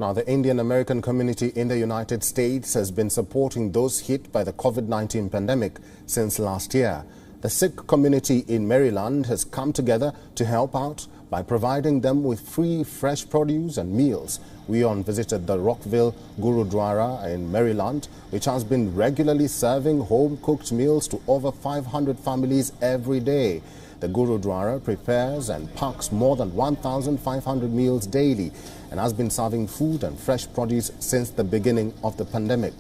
Now, the Indian American community in the United States has been supporting those hit by the COVID-19 pandemic since last year. The Sikh community in Maryland has come together to help out by providing them with free fresh produce and meals. WION visited the Rockville Gurudwara in Maryland, which has been regularly serving home-cooked meals to over 500 families every day. The Gurudwara prepares and packs more than 1,500 meals daily and has been serving food and fresh produce since the beginning of the pandemic.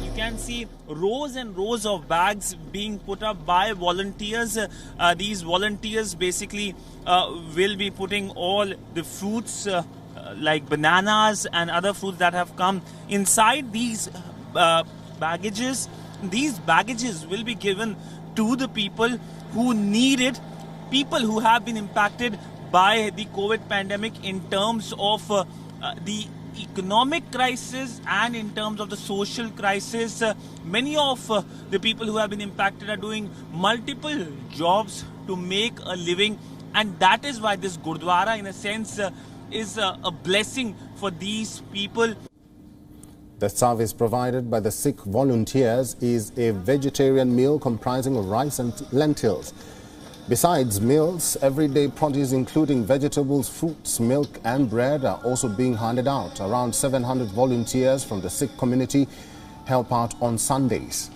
You can see rows and rows of bags being put up by volunteers. These volunteers basically will be putting all the fruits like bananas and other fruits that have come inside these baggages. These baggages will be given to the people who need it, people who have been impacted by the COVID pandemic in terms of the economic crisis and in terms of the social crisis. Many of the people who have been impacted are doing multiple jobs to make a living, and that is why this Gurdwara in a sense is a blessing for these people. The service provided by the Sikh volunteers is a vegetarian meal comprising of rice and lentils. Besides meals, everyday produce including vegetables, fruits, milk and bread are also being handed out. Around 700 volunteers from the Sikh community help out on Sundays.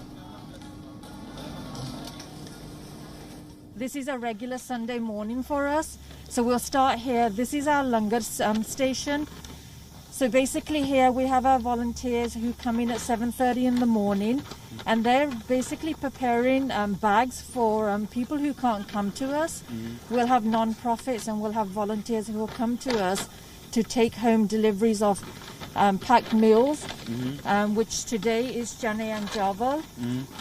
This is a regular Sunday morning for us. So we'll start here. This is our Langar station. So basically here we have our volunteers who come in at 7:30 in the morning, and they're basically preparing bags for people who can't come to us. We'll have non-profits and we'll have volunteers who will come to us to take home deliveries of packed meals, which today is chane and chawal.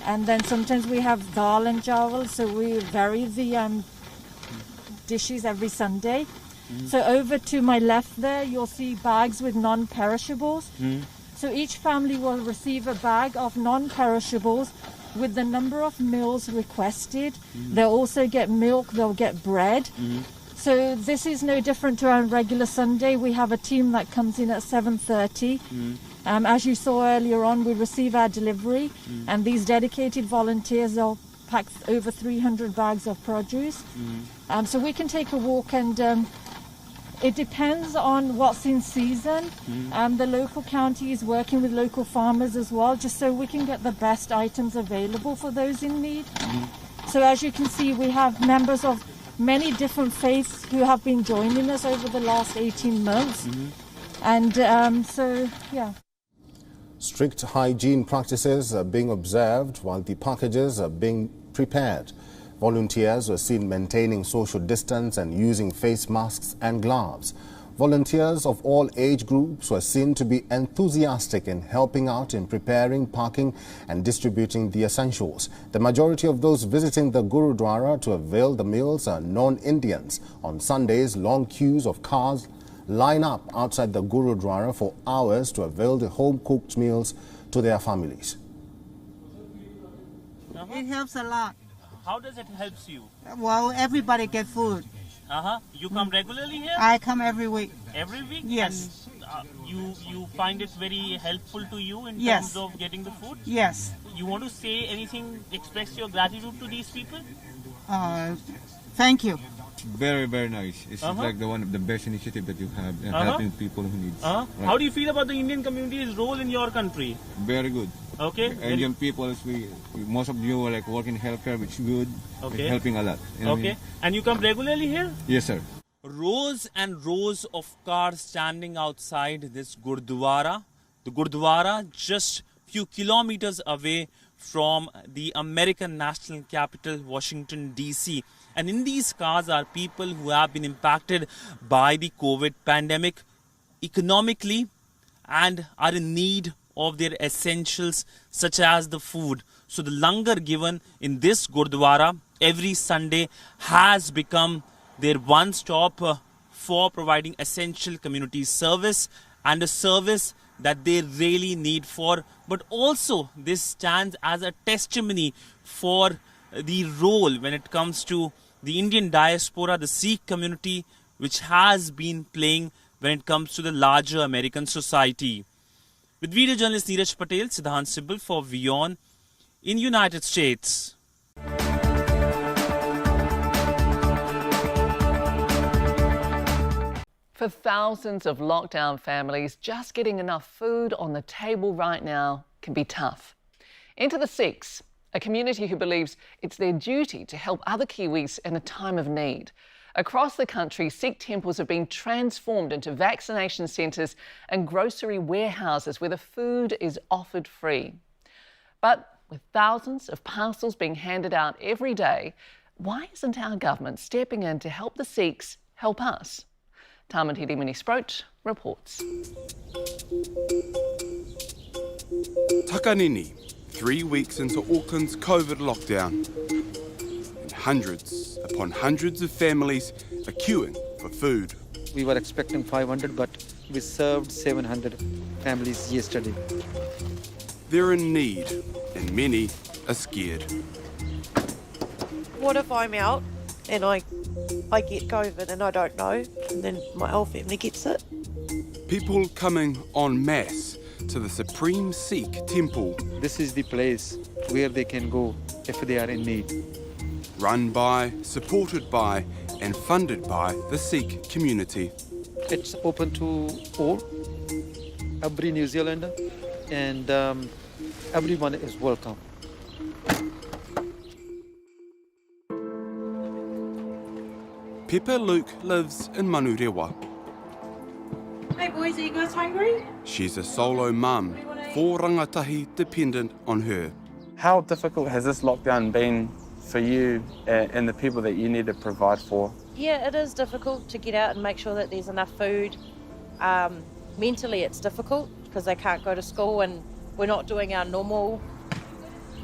And then sometimes we have dal and chawal, so we vary the dishes every Sunday. So over to my left there, you'll see bags with non-perishables. So each family will receive a bag of non-perishables with the number of meals requested. They'll also get milk, they'll get bread. So this is no different to our regular Sunday. We have a team that comes in at 7:30. As you saw earlier on, we receive our delivery, and these dedicated volunteers will pack over 300 bags of produce. So we can take a walk, and it depends on what's in season. The local county is working with local farmers as well, just so we can get the best items available for those in need. So as you can see, we have members of many different faiths who have been joining us over the last 18 months. And yeah. Strict hygiene practices are being observed while the packages are being prepared. Volunteers were seen maintaining social distance and using face masks and gloves. Volunteers of all age groups were seen to be enthusiastic in helping out in preparing, packing and distributing the essentials. The majority of those visiting the Gurudwara to avail the meals are non-Indians. On Sundays, long queues of cars line up outside the Gurudwara for hours to avail the home-cooked meals to their families. It helps a lot. How does it help you? Well, everybody get food. You come regularly here? I come every week. Every week? Yes. And you find it very helpful to you in Yes. terms of getting the food? Yes. You want to say anything, express your gratitude to these people? Thank you. Very, very nice. It's like one of the best initiative that you have in helping people who need. Right. How do you feel about the Indian community's role in your country? Very good. Okay. Indian people, most of you are like working in healthcare, which is good. Okay. It's helping a lot. You know what I mean? And you come regularly here? Yes, sir. Rows and rows of cars standing outside this Gurdwara. The Gurdwara just few kilometers away from the American national capital, Washington, D.C. And in these cars are people who have been impacted by the COVID pandemic economically and are in need of their essentials such as the food. So the langar given in this Gurdwara every Sunday has become their one stop for providing essential community service, and a service that they really need for, but also this stands as a testimony for the role when it comes to the Indian diaspora, the Sikh community, which has been playing when it comes to the larger American society. With video journalist Neeraj Patel, Siddhant Sibal for WION in United States. For thousands of lockdown families, just getting enough food on the table right now can be tough. Enter the Sikhs, a community who believes it's their duty to help other Kiwis in a time of need. Across the country, Sikh temples have been transformed into vaccination centres and grocery warehouses where the food is offered free. But with thousands of parcels being handed out every day, why isn't our government stepping in to help the Sikhs help us? Tamantiri Mini-Sproat reports. Takanini, 3 weeks into Auckland's COVID lockdown. And hundreds upon hundreds of families are queuing for food. We were expecting 500, but we served 700 families yesterday. They're in need, and many are scared. What if I'm out and I get COVID and I don't know, and then my whole family gets it? People coming en masse to the Supreme Sikh Temple. This is the place where they can go if they are in need. Run by, supported by, and funded by the Sikh community. It's open to all, every New Zealander, and everyone is welcome. Pepper Luke lives in Manurewa. Hey boys, are you guys hungry? She's a solo mum, 4 rangatahi dependent on her. How difficult has this lockdown been for you and the people that you need to provide for? Yeah, it is difficult to get out and make sure that there's enough food. Mentally it's difficult because they can't go to school and we're not doing our normal.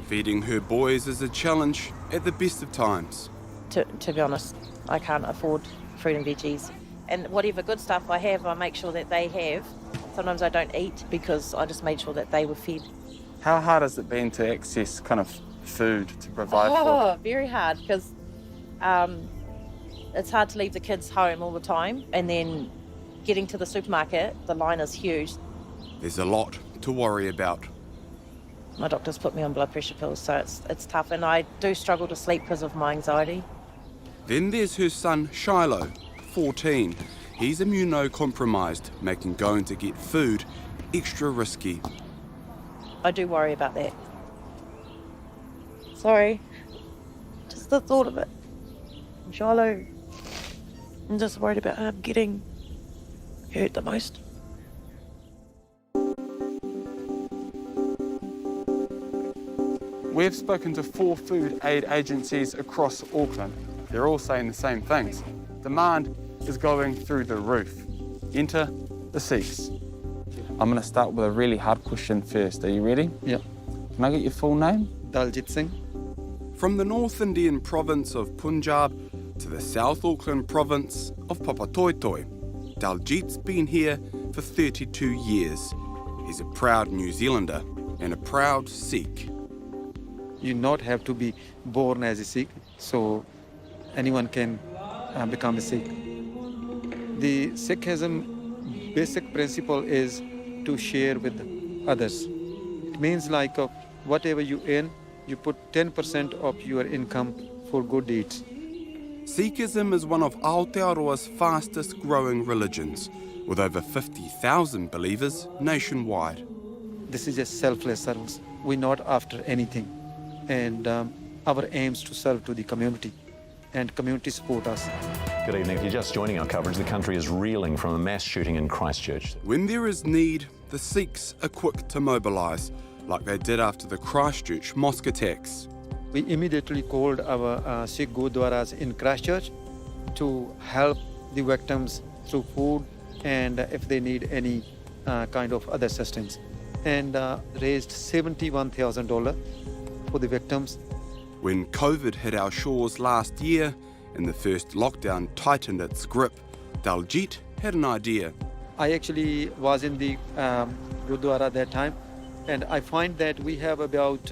Feeding her boys is a challenge at the best of times. To be honest, I can't afford fruit and veggies. And whatever good stuff I have, I make sure that they have. Sometimes I don't eat because I just made sure that they were fed. How hard has it been to access kind of food to provide for? Oh, very hard because it's hard to leave the kids home all the time, and then getting to the supermarket, the line is huge. There's a lot to worry about. My doctor's put me on blood pressure pills, so it's tough, and I do struggle to sleep because of my anxiety. Then there's her son Shiloh, 14. He's immunocompromised, making going to get food extra risky. I do worry about that. Sorry, just the thought of it. Shiloh, I'm just worried about him getting hurt the most. We've spoken to 4 food aid agencies across Auckland. They're all saying the same things. Demand is going through the roof. Enter the Sikhs. I'm going to start with a really hard question first. Are you ready? Yeah. Can I get your full name? Daljit Singh. From the North Indian province of Punjab to the South Auckland province of Papatoetoe, Daljit's been here for 32 years. He's a proud New Zealander and a proud Sikh. You not have to be born as a Sikh, so anyone can become a Sikh. The Sikhism basic principle is to share with others. It means like whatever you earn, you put 10% of your income for good deeds. Sikhism is one of Aotearoa's fastest growing religions, with over 50,000 believers nationwide. This is a selfless service. We're not after anything. And our aim is to serve to the community, and community support us. Good evening. If you're just joining our coverage, the country is reeling from a mass shooting in Christchurch. When there is need, the Sikhs are quick to mobilise, like they did after the Christchurch mosque attacks. We immediately called our Sikh Gurdwaras in Christchurch to help the victims through food and if they need any kind of other assistance, and raised $71,000 for the victims. When COVID hit our shores last year and the first lockdown tightened its grip, Daljit had an idea. I actually was in the Gurdwara that time, and I find that we have about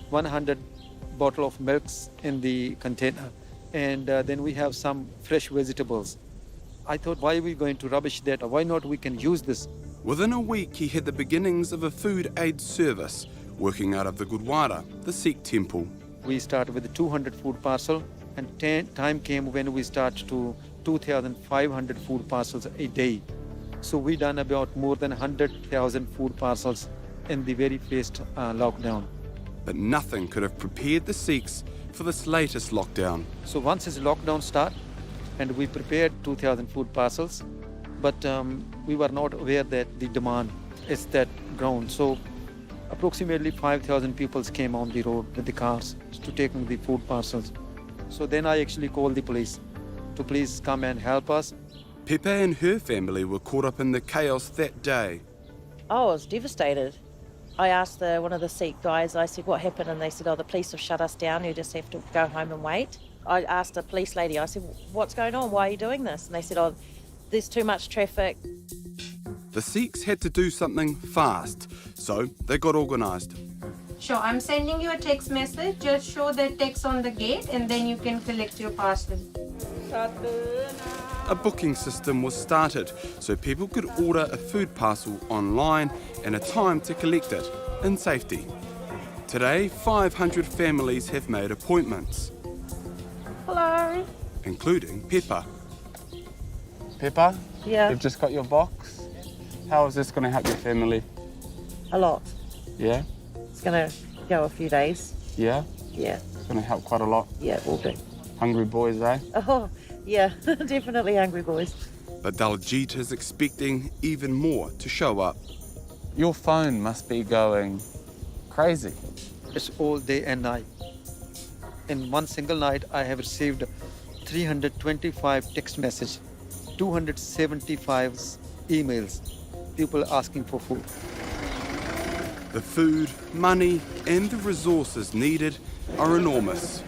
100 bottle of milks in the container, and then we have some fresh vegetables. I thought, why are we going to rubbish that? Why not we can use this? Within a week, he had the beginnings of a food aid service working out of the Gurdwara, the Sikh temple. We started with 200 food parcel, and time came when we started to 2,500 food parcels a day. So we done about more than 100,000 food parcels in the very first lockdown. But nothing could have prepared the Sikhs for this latest lockdown. So once this lockdown started, and we prepared 2,000 food parcels, but we were not aware that the demand is that ground. So approximately 5,000 people came on the road with the cars to take the food parcels. So then I actually called the police to please come and help us. Pepe and her family were caught up in the chaos that day. I was devastated. I asked one of the Sikh guys, I said, what happened? And they said, oh, the police have shut us down. You just have to go home and wait. I asked a police lady, I said, what's going on? Why are you doing this? And they said, oh, there's too much traffic. The Sikhs had to do something fast, so they got organised. Sure, I'm sending you a text message. Just show that text on the gate and then you can collect your parcel. A booking system was started so people could order a food parcel online and a time to collect it in safety. Today, 500 families have made appointments. Hello. Including Peppa. Peppa? Yeah. You've just got your box. How is this going to help your family? A lot. Yeah? It's going to go a few days. Yeah? Yeah. It's going to help quite a lot. Yeah, it will do. Hungry boys, eh? Oh, yeah, definitely hungry boys. But Daljit is expecting even more to show up. Your phone must be going crazy. It's all day and night. In one single night, I have received 325 text messages, 275 emails, people asking for food. The food, money, and the resources needed are enormous.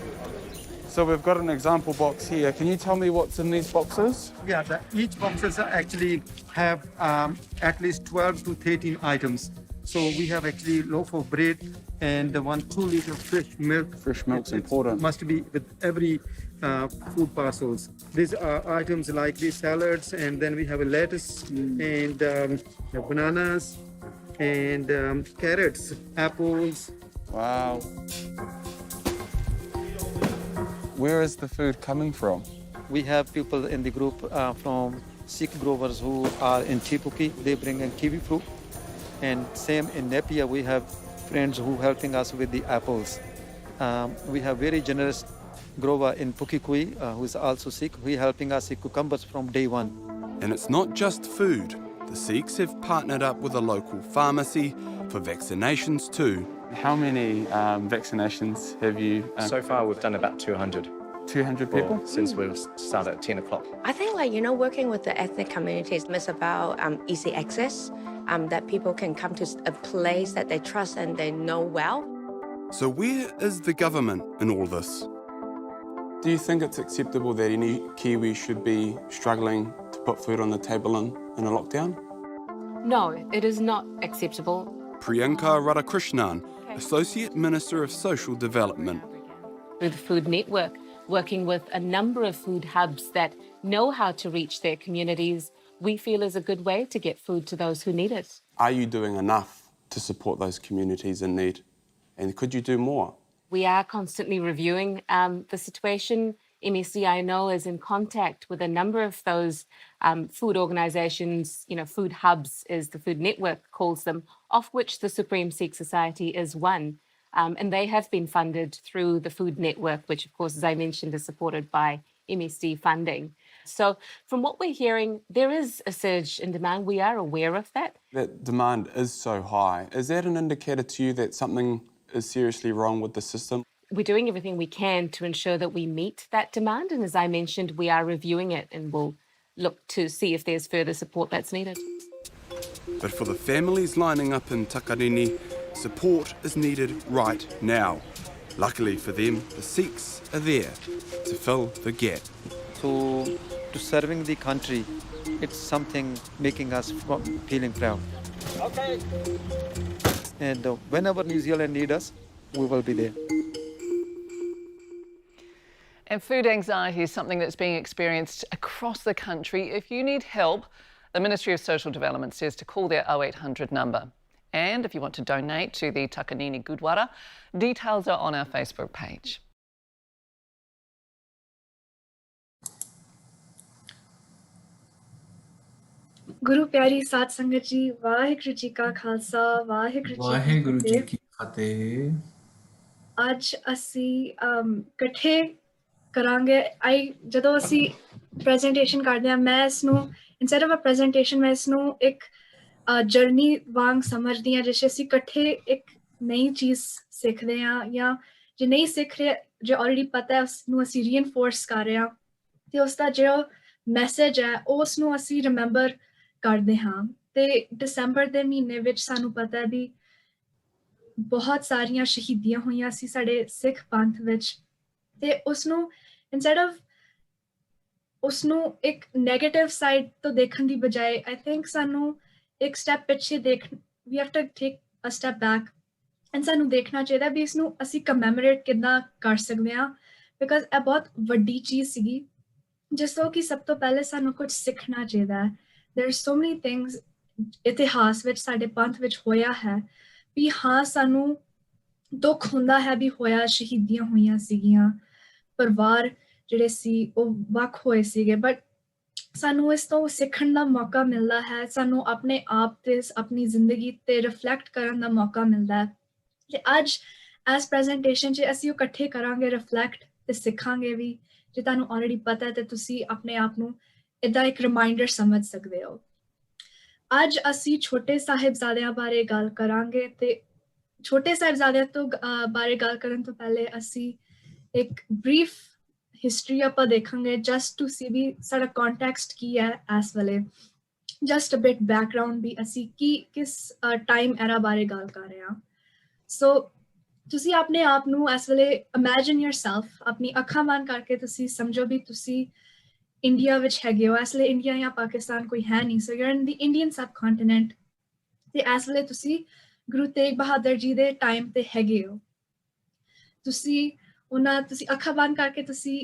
So we've got an example box here. Can you tell me what's in these boxes? Yeah, each boxes actually have at least 12 to 13 items. So we have actually loaf of bread and 1 2-liter fresh milk. Fresh milk's important. Must be with every food parcels. These are items like these salads, and then we have a lettuce and bananas and carrots, apples. Wow. Where is the food coming from? We have people in the group from Sikh growers who are in Chipuki. They bring in kiwi fruit. And same in Napier, we have friends who helping us with the apples. We have very generous grower in Pukikui, who is also Sikh, who is helping us with cucumbers from day one. And it's not just food. The Sikhs have partnered up with a local pharmacy for vaccinations too. How many vaccinations have you? So far, we've done about 200. 200 people? Since we've started at 10 o'clock. I think, working with the ethnic communities is about easy access, that people can come to a place that they trust and they know well. So where is the government in all this? Do you think it's acceptable that any Kiwi should be struggling to put food on the table in a lockdown? No, it is not acceptable. Priyanka Radhakrishnan, Associate Minister of Social Development. Through the Food Network, working with a number of food hubs that know how to reach their communities, we feel is a good way to get food to those who need it. Are you doing enough to support those communities in need? And could you do more? We are constantly reviewing the situation. MEC, I know, is in contact with a number of those food organisations, food hubs, as the Food Network calls them, of which the Supreme Sikh Society is one. And they have been funded through the Food Network, which, of course, as I mentioned, is supported by MSD funding. So from what we're hearing, there is a surge in demand. We are aware of that. That demand is so high. Is that an indicator to you that something is seriously wrong with the system? We're doing everything we can to ensure that we meet that demand. And as I mentioned, we are reviewing it and we'll look to see if there's further support that's needed. But for the families lining up in Takarini, support is needed right now. Luckily for them, the Sikhs are there to fill the gap. To serving the country it's something making us feeling proud. Okay. And whenever New Zealand needs us, we will be there. And food anxiety is something that's being experienced across the country. If you need help, the Ministry of Social Development says to call their 0800 number. And if you want to donate to the Takanini Gurdwara, details are on our Facebook page. गुरु प्यारी साध संगत जी वाहिगुरु जी का खालसा वाहिगुरु जी की फतेह आज ਅਸੀਂ ਇਕੱਠੇ ਕਰਾਂਗੇ ਜਦੋਂ ਅਸੀਂ ਪ੍ਰੈਜੈਂਟੇਸ਼ਨ ਕਰਦੇ ਹਾਂ ਮੈਂ ਇਸ ਨੂੰ ਇਨਸਟੈਡ ਆਫ ਅ ਪ੍ਰੈਜੈਂਟੇਸ਼ਨ ਮੈਂ ਇਸ ਨੂੰ ਇੱਕ ਜਰਨੀ ਵਾਂਗ ਸਮਝਦੀ ਹਾਂ ਜਿਸ ਅਸੀਂ ਇਕੱਠੇ ਇੱਕ ਨਈ ਚੀਜ਼ ਸਿੱਖਦੇ ਹਾਂ ਜਾਂ ਜੇ ਨਹੀਂ ਸਿੱਖ ਰਹੇ ਜੇ ਆਲਰੇਡੀ ਪਤਾ ਹੈ ਉਸ ਨੂੰ ਅਸੀਂ ਰੀਇਨਫੋਰਸ ਕਰ ਰਹੇ ਹਾਂ ਤੇ ਉਸ ਦਾ ਜਿਹੜਾ ਮੈਸੇਜ ਹੈ ਉਸ ਨੂੰ ਅਸੀਂ ਰਿਮੈਂਬਰ ਕਰਦੇ ਹਾਂ ਤੇ ਦਸੰਬਰ ਦੇ ਮਹੀਨੇ ਵਿੱਚ ਸਾਨੂੰ ਪਤਾ ਹੈ ਵੀ ਬਹੁਤ ਸਾਰੀਆਂ ਸ਼ਹੀਦੀਆਂ ਹੋਈਆਂ ਸੀ ਸਾਡੇ ਸਿੱਖ ਪੰਥ ਵਿੱਚ ਤੇ ਉਸ ਨੂੰ ਇਨਸਟੈਡ ਆਫ ਉਸ ਨੂੰ ਇੱਕ ਨੈਗੇਟਿਵ ਸਾਈਡ ਤੋਂ ਦੇਖਣ ਦੀ ਬਜਾਏ ਆਈ ਥਿੰਕ ਸਾਨੂੰ ਇੱਕ ਸਟੈਪ ਪਿੱਛੇ we have to take a step back and ਸਾਨੂੰ ਦੇਖਣਾ ਚਾਹੀਦਾ ਵੀ ਇਸ ਨੂੰ ਅਸੀਂ ਕਮੈਮੋਰੇਟ ਕਿੱਦਾਂ ਕਰ ਸਕਦੇ ਹਾਂ ਬਿਕਾਜ਼ ਇਹ ਬਹੁਤ ਵੱਡੀ ਚੀਜ਼ ਸੀਗੀ ਜਿਸ ਤੋਂ ਕਿ ਸਭ ਤੋਂ ਪਹਿਲੇ ਸਾਨੂੰ ਕੁਝ ਸਿੱਖਣਾ ਚਾਹੀਦਾ ਹੈ there are so many things ਇਤਿਹਾਸ ਵਿੱਚ ਸਾਡੇ ਪੰਥ ਵਿੱਚ ਹੋਇਆ ਹੈ ਵੀ ਹਾਂ ਸਾਨੂੰ ਦੁੱਖ ਹੁੰਦਾ ਹੈ ਵੀ ਹੋਇਆ ਸ਼ਹੀਦੀਆਂ ਹੋਈਆਂ ਸੀਗੀਆਂ ਪਰਿਵਾਰ ਜਿਹੜੇ ਸੀ ਉਹ ਵੱਖ ਹੋਏ ਸੀਗੇ ਬਟ ਸਾਨੂੰ ਇਸ ਤੋਂ ਸਿੱਖਣ ਦਾ ਮੌਕਾ ਮਿਲਦਾ ਹੈ ਸਾਨੂੰ ਆਪਣੇ ਆਪ ਤੇ ਆਪਣੀ ਜ਼ਿੰਦਗੀ ਤੇ ਰਿਫਲੈਕਟ ਕਰਨ ਦਾ ਮੌਕਾ ਮਿਲਦਾ ਹੈ ਤੇ ਅੱਜ ਐਸ ਪ੍ਰੈਜੈਂਟੇਸ਼ਨ 'ਚ ਅਸੀਂ ਇਕੱਠੇ ਕਰਾਂਗੇ ਰਿਫਲੈਕਟ ਤੇ ਸਿੱਖਾਂਗੇ ਵੀ ਜੇ ਤੁਹਾਨੂੰ ਆਲਰੇਡੀ ਪਤਾ ਹੈ ਤੇ ਤੁਸੀਂ ਆਪਣੇ ਆਪ ਨੂੰ ਇੱਦਾਂ ਇੱਕ ਰਿਮਾਈਂਡਰ ਸਮਝ ਸਕਦੇ ਹੋ ਅੱਜ ਅਸੀਂ ਛੋਟੇ ਸਾਹਿਬਜ਼ਾਦਿਆਂ ਬਾਰੇ ਗੱਲ ਕਰਾਂਗੇ ਤੇ ਛੋਟੇ ਸਾਹਿਬਜ਼ਾਦਿਆਂ ਤੋਂ ਬਾਰੇ ਗੱਲ ਕਰਨ ਤੋਂ ਪਹਿਲੇ ਅਸੀਂ ਇੱਕ ਬਰੀਫ ਹਿਸਟਰੀ ਆਪਾਂ ਦੇਖਾਂਗੇ ਜਸਟ ਟੂ ਸੀ ਵੀ ਸਾਡਾ ਕੰਟੈਕਸਟ ਕੀ ਹੈ ਇਸ ਵੇਲੇ ਜਸਟ ਅ ਬਿਟ ਬੈਕਗ੍ਰਾਉਂਡ ਵੀ ਅਸੀਂ ਕਿਸ ਟਾਈਮ ਐਰਾ ਬਾਰੇ ਗੱਲ ਕਰ ਰਹੇ ਹਾਂ ਸੋ ਤੁਸੀਂ ਆਪਣੇ ਆਪ ਨੂੰ ਇਸ ਵੇਲੇ ਇਮੇਜਿਨ ਯੋਰਸੈਲਫ ਆਪਣੀ ਅੱਖਾਂ ਬੰਦ ਕਰਕੇ ਤੁਸੀਂ ਸਮਝੋ ਵੀ ਤੁਸੀਂ ਇੰਡੀਆ ਵਿੱਚ ਹੈਗੇ ਹੋ ਇਸ ਵੇਲੇ ਇੰਡੀਆ ਜਾਂ ਪਾਕਿਸਤਾਨ ਕੋਈ ਹੈ ਨਹੀਂ ਸੋ your in the Indian sub continent ਤੇ ਇਸ ਵੇਲੇ ਤੁਸੀਂ ਗੁਰੂ ਤੇਗ ਬਹਾਦਰ ਜੀ ਦੇ ਟਾਈਮ ਤੇ ਹੈਗੇ ਹੋ ਤੁਸੀਂ ਅੱਖਾਂ ਬੰਦ ਕਰਕੇ ਤੁਸੀਂ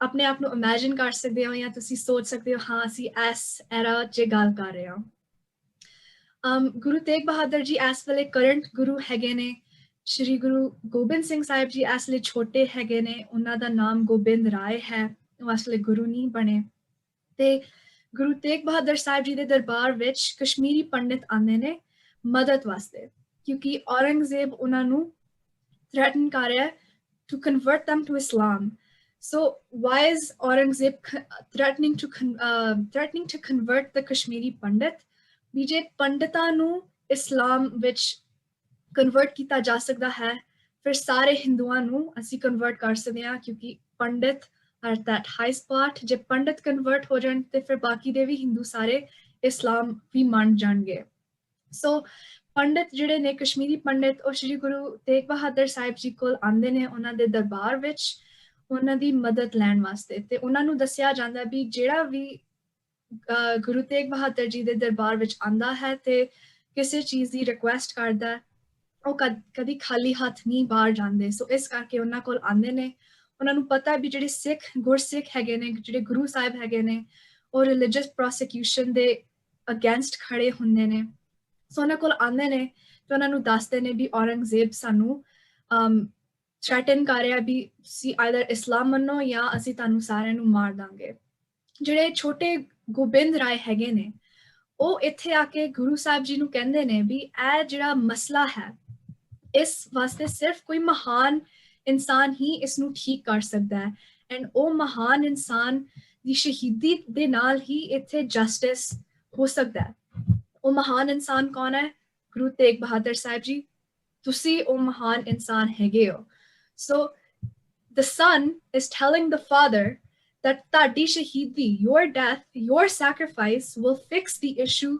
ਆਪਣੇ ਆਪ ਨੂੰ ਇਮੇਜਿਨ ਕਰ ਸਕਦੇ ਹੋ ਜਾਂ ਤੁਸੀਂ ਸੋਚ ਸਕਦੇ ਹੋ ਹਾਂ ਅਸੀਂ ਇਸ ਐਰਾ 'ਚ ਗੱਲ ਕਰ ਰਹੇ ਹਾਂ ਗੁਰੂ ਤੇਗ ਬਹਾਦਰ ਜੀ ਇਸ ਵੇਲੇ ਕਰੰਟ ਗੁਰੂ ਹੈਗੇ ਨੇ ਸ਼੍ਰੀ ਗੁਰੂ ਗੋਬਿੰਦ ਸਿੰਘ ਸਾਹਿਬ ਜੀ ਇਸ ਲਈ ਛੋਟੇ ਹੈਗੇ ਨੇ ਉਹਨਾਂ ਦਾ ਨਾਮ ਗੋਬਿੰਦ ਰਾਏ ਹੈ ਉਹ ਇਸ ਲਈ ਗੁਰੂ ਨਹੀਂ ਬਣੇ ਤੇ ਗੁਰੂ ਤੇਗ ਬਹਾਦਰ ਸਾਹਿਬ ਜੀ ਦੇ ਦਰਬਾਰ ਵਿੱਚ ਕਸ਼ਮੀਰੀ ਪੰਡਿਤ ਆਉਂਦੇ ਨੇ ਮਦਦ ਵਾਸਤੇ ਕਿਉਂਕਿ ਔਰੰਗਜ਼ੇਬ ਉਹਨਾਂ ਨੂੰ ਥ੍ਰੈਟਨ ਕਰ ਰਿਹਾ to convert them to Islam. So why is Aurangzeb threatening to convert the Kashmiri Pandit? बीजे पंडितां नु इस्लाम विच convert किया जा सकता है फिर सारे हिंदुआं नु असी convert कर सकते हैं क्योंकि पंडित are at that high spot J Pandit convert हो जान ते फिर बाकी दे भी हिंदू सारे इस्लाम भी मान जाएंगे so ਪੰਡਿਤ ਜਿਹੜੇ ਨੇ ਕਸ਼ਮੀਰੀ ਪੰਡਿਤ ਉਹ ਸ਼੍ਰੀ ਗੁਰੂ ਤੇਗ ਬਹਾਦਰ ਸਾਹਿਬ ਜੀ ਕੋਲ ਆਉਂਦੇ ਨੇ ਉਹਨਾਂ ਦੇ ਦਰਬਾਰ ਵਿੱਚ ਉਹਨਾਂ ਦੀ ਮਦਦ ਲੈਣ ਵਾਸਤੇ ਤੇ ਉਹਨਾਂ ਨੂੰ ਦੱਸਿਆ ਜਾਂਦਾ ਵੀ ਜਿਹੜਾ ਵੀ ਗੁਰੂ ਤੇਗ ਬਹਾਦਰ ਜੀ ਦੇ ਦਰਬਾਰ ਵਿੱਚ ਆਂਦਾ ਹੈ ਤੇ ਕਿਸੇ ਚੀਜ਼ ਦੀ ਰਿਕੁਐਸਟ ਕਰਦਾ ਉਹ ਕਦੀ ਖਾਲੀ ਹੱਥ ਨਹੀਂ ਬਾਹਰ ਜਾਂਦੇ ਸੋ ਇਸ ਕਰਕੇ ਉਹਨਾਂ ਕੋਲ ਆਉਂਦੇ ਨੇ ਉਹਨਾਂ ਨੂੰ ਪਤਾ ਵੀ ਜਿਹੜੇ ਸਿੱਖ ਗੁਰਸਿੱਖ ਹੈਗੇ ਨੇ ਜਿਹੜੇ ਗੁਰੂ ਸਾਹਿਬ ਹੈਗੇ ਨੇ ਉਹ ਰਿਲੀਜੀਅਸ ਪ੍ਰੋਸੀਕਿਊਸ਼ਨ ਦੇ ਅਗੇਂਸਟ ਖੜੇ ਹੁੰਦੇ ਨੇ ਸੋ ਉਹਨਾਂ ਕੋਲ ਆਉਂਦੇ ਨੇ ਤੇ ਉਹਨਾਂ ਨੂੰ ਦੱਸਦੇ ਨੇ ਵੀ ਔਰੰਗਜ਼ੇਬ ਸਾਨੂੰ ਥ੍ਰੈਟਨ ਕਰ ਰਿਹਾ ਵੀ ਤੁਸੀਂ ਆਈਦਰ ਇਸਲਾਮ ਮੰਨੋ ਜਾਂ ਅਸੀਂ ਤੁਹਾਨੂੰ ਸਾਰਿਆਂ ਨੂੰ ਮਾਰ ਦਾਂਗੇ ਜਿਹੜੇ ਛੋਟੇ ਗੋਬਿੰਦ ਰਾਏ ਹੈਗੇ ਨੇ ਉਹ ਇੱਥੇ ਆ ਕੇ ਗੁਰੂ ਸਾਹਿਬ ਜੀ ਨੂੰ ਕਹਿੰਦੇ ਨੇ ਵੀ ਇਹ ਜਿਹੜਾ ਮਸਲਾ ਹੈ ਇਸ ਵਾਸਤੇ ਸਿਰਫ ਕੋਈ ਮਹਾਨ ਇਨਸਾਨ ਹੀ ਇਸ ਨੂੰ ਠੀਕ ਕਰ ਸਕਦਾ ਹੈ ਐਂਡ ਉਹ ਮਹਾਨ ਇਨਸਾਨ ਦੀ ਸ਼ਹੀਦੀ ਦੇ ਨਾਲ ਹੀ ਇੱਥੇ ਜਸਟਿਸ ਹੋ ਸਕਦਾ ਹੈ ਉਹ ਮਹਾਨ ਇਨਸਾਨ ਕੌਣ ਹੈ ਗੁਰੂ ਤੇਗ ਬਹਾਦਰ ਸਾਹਿਬ ਜੀ ਤੁਸੀਂ ਉਹ ਮਹਾਨ ਇਨਸਾਨ ਹੈਗੇ ਹੋ ਸੋ the son is telling the father that ਤੁਹਾਡੀ ਸ਼ਹੀਦੀ your death your sacrifice will fix the issue